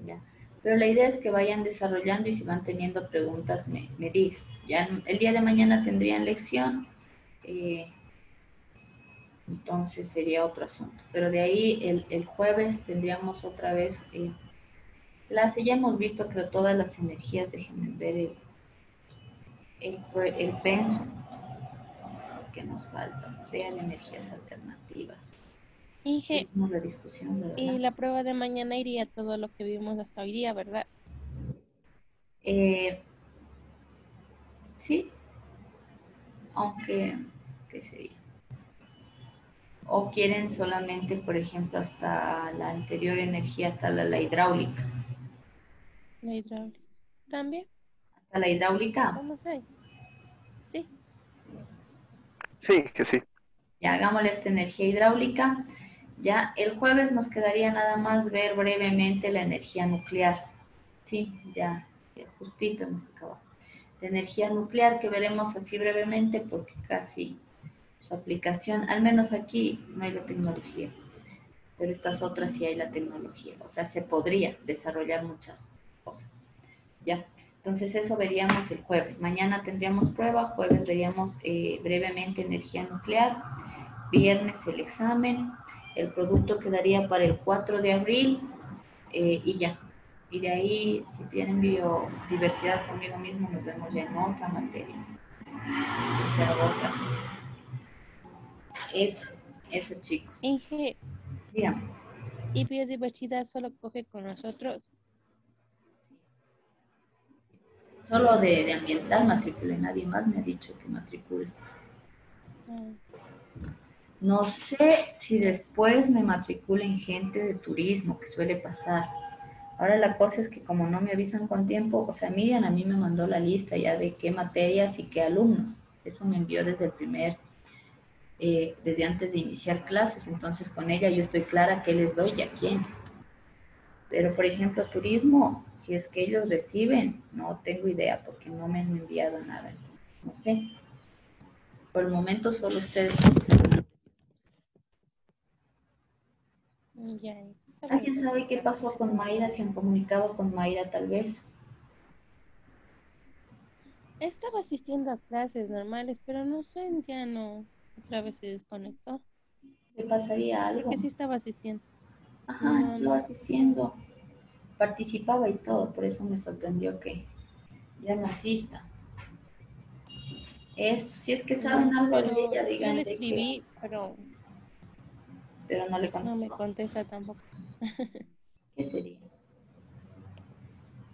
Ya. Pero la idea es que vayan desarrollando y si van teniendo preguntas me digan. Ya el día de mañana tendrían lección, eh, entonces sería otro asunto. Pero de ahí el jueves tendríamos otra vez clase. Ya hemos visto creo todas las energías, déjenme ver el pensum que nos falta. Vean energías alternativas. Inge, Hicimos la discusión, y ¿verdad? la prueba de mañana iría todo lo que vimos hasta hoy día, ¿verdad? Eh, sí, aunque, ¿qué sería? o quieren solamente, por ejemplo, hasta la anterior energía, hasta la hidráulica. La hidráulica. ¿También? Hasta la hidráulica, ¿Cómo sé? Sí. Sí, que sí. ya hagámosle esta energía hidráulica. Ya el jueves nos quedaría nada más ver brevemente la energía nuclear. Sí, ya, ya justito hemos acabado. De energía nuclear que veremos así brevemente porque casi su aplicación, al menos aquí no hay la tecnología, pero estas otras sí hay la tecnología. O sea, se podría desarrollar muchas cosas. Ya, entonces eso veríamos el jueves. Mañana tendríamos prueba, jueves veríamos brevemente energía nuclear, viernes el examen, el producto quedaría para el 4 de abril y ya. Y de ahí, si tienen biodiversidad conmigo mismo, nos vemos ya en otra materia, pero otra cosa. Eso chicos. Inge, Díganme, ¿y biodiversidad solo coge con nosotros? solo de ambiental matriculé, nadie más me ha dicho que matricule. Mm, No sé si después me matriculen gente de turismo, que suele pasar. Ahora la cosa es que como no me avisan con tiempo, o sea, Miriam a mí me mandó la lista ya de qué materias y qué alumnos. Eso me envió desde el desde antes de iniciar clases. Entonces con ella yo estoy clara qué les doy y a quién. Pero por ejemplo, turismo, si es que ellos reciben, no tengo idea porque no me han enviado nada. Entonces, no sé. Por el momento solo ustedes. ya, solo ¿Alguien sabe qué verificando. pasó con Mayra? ¿Se han comunicado con Mayra tal vez? Estaba asistiendo a clases normales, pero no sé, ya no. Otra vez se desconectó. ¿Le pasaría Porque algo? sí estaba asistiendo. Ajá, No, estaba no. asistiendo, participaba y todo, por eso me sorprendió que ya no asista. Eso, si es que saben No, algo de pero ella, yo le díganle que, escribí, pero pero no le no me contestó. contesta tampoco. ¿Qué sería?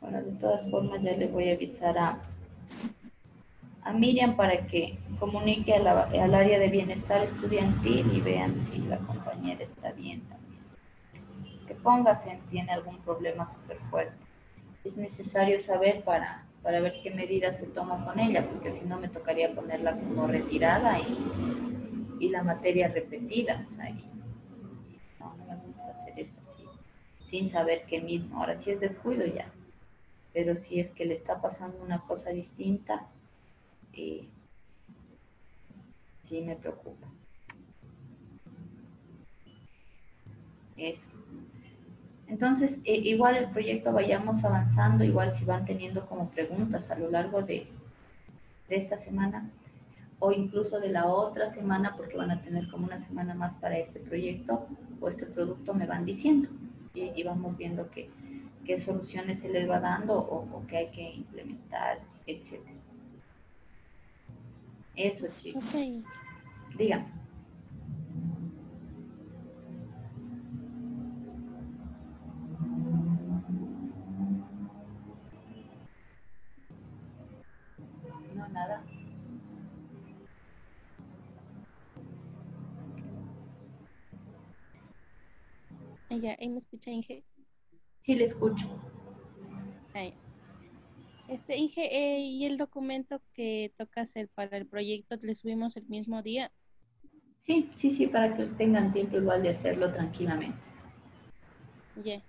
Bueno, de todas formas ya le voy a avisar a Miriam para que comunique al área de bienestar estudiantil y vean si la compañera está bien también. Que póngase, tiene algún problema súper fuerte. Es necesario saber para ver qué medidas se toma con ella, porque si no me tocaría ponerla como retirada y la materia repetida. O sea, no, no me gusta hacer eso así, sin saber qué mismo. Ahora sí es descuido ya, pero si es que le está pasando una cosa distinta, eh, sí me preocupa. Eso. Entonces, igual el proyecto vayamos avanzando, igual si van teniendo como preguntas a lo largo de esta semana, o incluso de la otra semana, porque van a tener como una semana más para este proyecto o este producto, me van diciendo y vamos viendo qué soluciones se les va dando o qué hay que implementar, etcétera. Eso, chicos. Ok. Díganme. No, nada. Ya, ahí me escucha Inge. Sí, le escucho. Ah, ya. Inge, ¿y el documento que toca hacer para el proyecto le subimos el mismo día? Sí, sí, sí, para que tengan tiempo igual de hacerlo tranquilamente. Ya.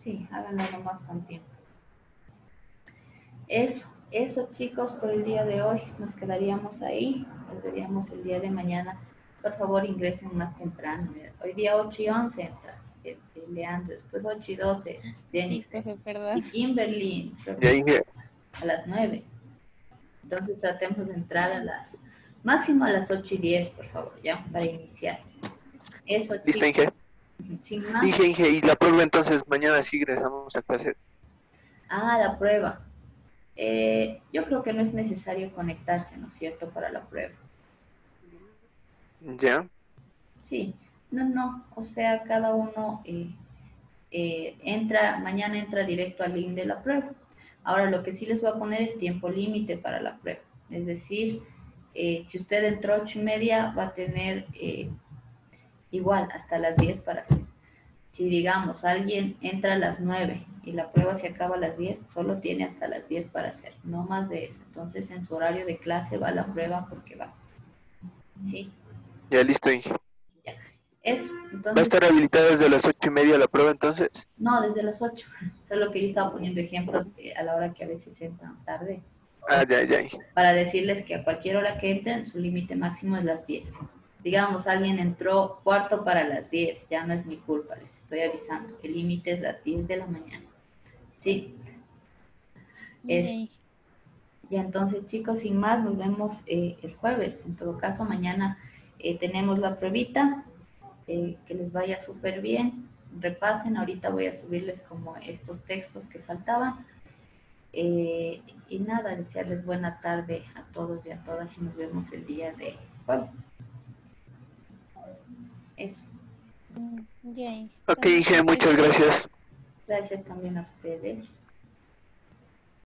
Sí, háganlo nomás con tiempo. Eso chicos por el día de hoy. Nos quedaríamos ahí. Nos veríamos el día de mañana. Por favor ingresen más temprano. Hoy día 8:11 entra Leandro, después 8:12 Sí, Jennifer profe, perdón. y Kimberly Ya dije, a las 9. Entonces tratemos de entrar máximo a las 8:10 por favor, ya, para iniciar. Eso ¿lista, chicos, Inge? sin más. Inge, y la prueba entonces mañana sí regresamos a clase. Ah, la prueba. Yo creo que no es necesario conectarse, ¿no es cierto?, para la prueba. ¿Ya? Sí, no, no, o sea, cada uno entra, mañana entra directo al link de la prueba. Ahora, lo que sí les voy a poner es tiempo límite para la prueba. Es decir, si usted entró 8:30, va a tener igual hasta las 10 para hacer. Si digamos alguien entra a las 9 y la prueba se acaba a las 10, solo tiene hasta las 10 para hacer, no más de eso. Entonces en su horario de clase va la prueba porque va. ¿Sí? Ya listo, Inge. Ya. Eso, ¿Va a entonces, estar habilitada desde las 8:30 la prueba entonces? no, desde las 8. Solo que yo estaba poniendo ejemplos a la hora que a veces entran tarde, Ah, ya, Inge. para decirles que a cualquier hora que entren, su límite máximo es las 10. Digamos, alguien entró cuarto para las 10, ya no es mi culpa, les estoy avisando. El límite es las 10 de la mañana. Sí, es. Yay. Ya entonces, chicos, sin más, nos vemos el jueves. En todo caso, mañana tenemos la pruebita. Que les vaya súper bien. Repasen, ahorita voy a subirles como estos textos que faltaban. Y nada, desearles buena tarde a todos y a todas y nos vemos el día de jueves. Eso. Yay. Ok, Inge, muchas gracias. Gracias también a ustedes.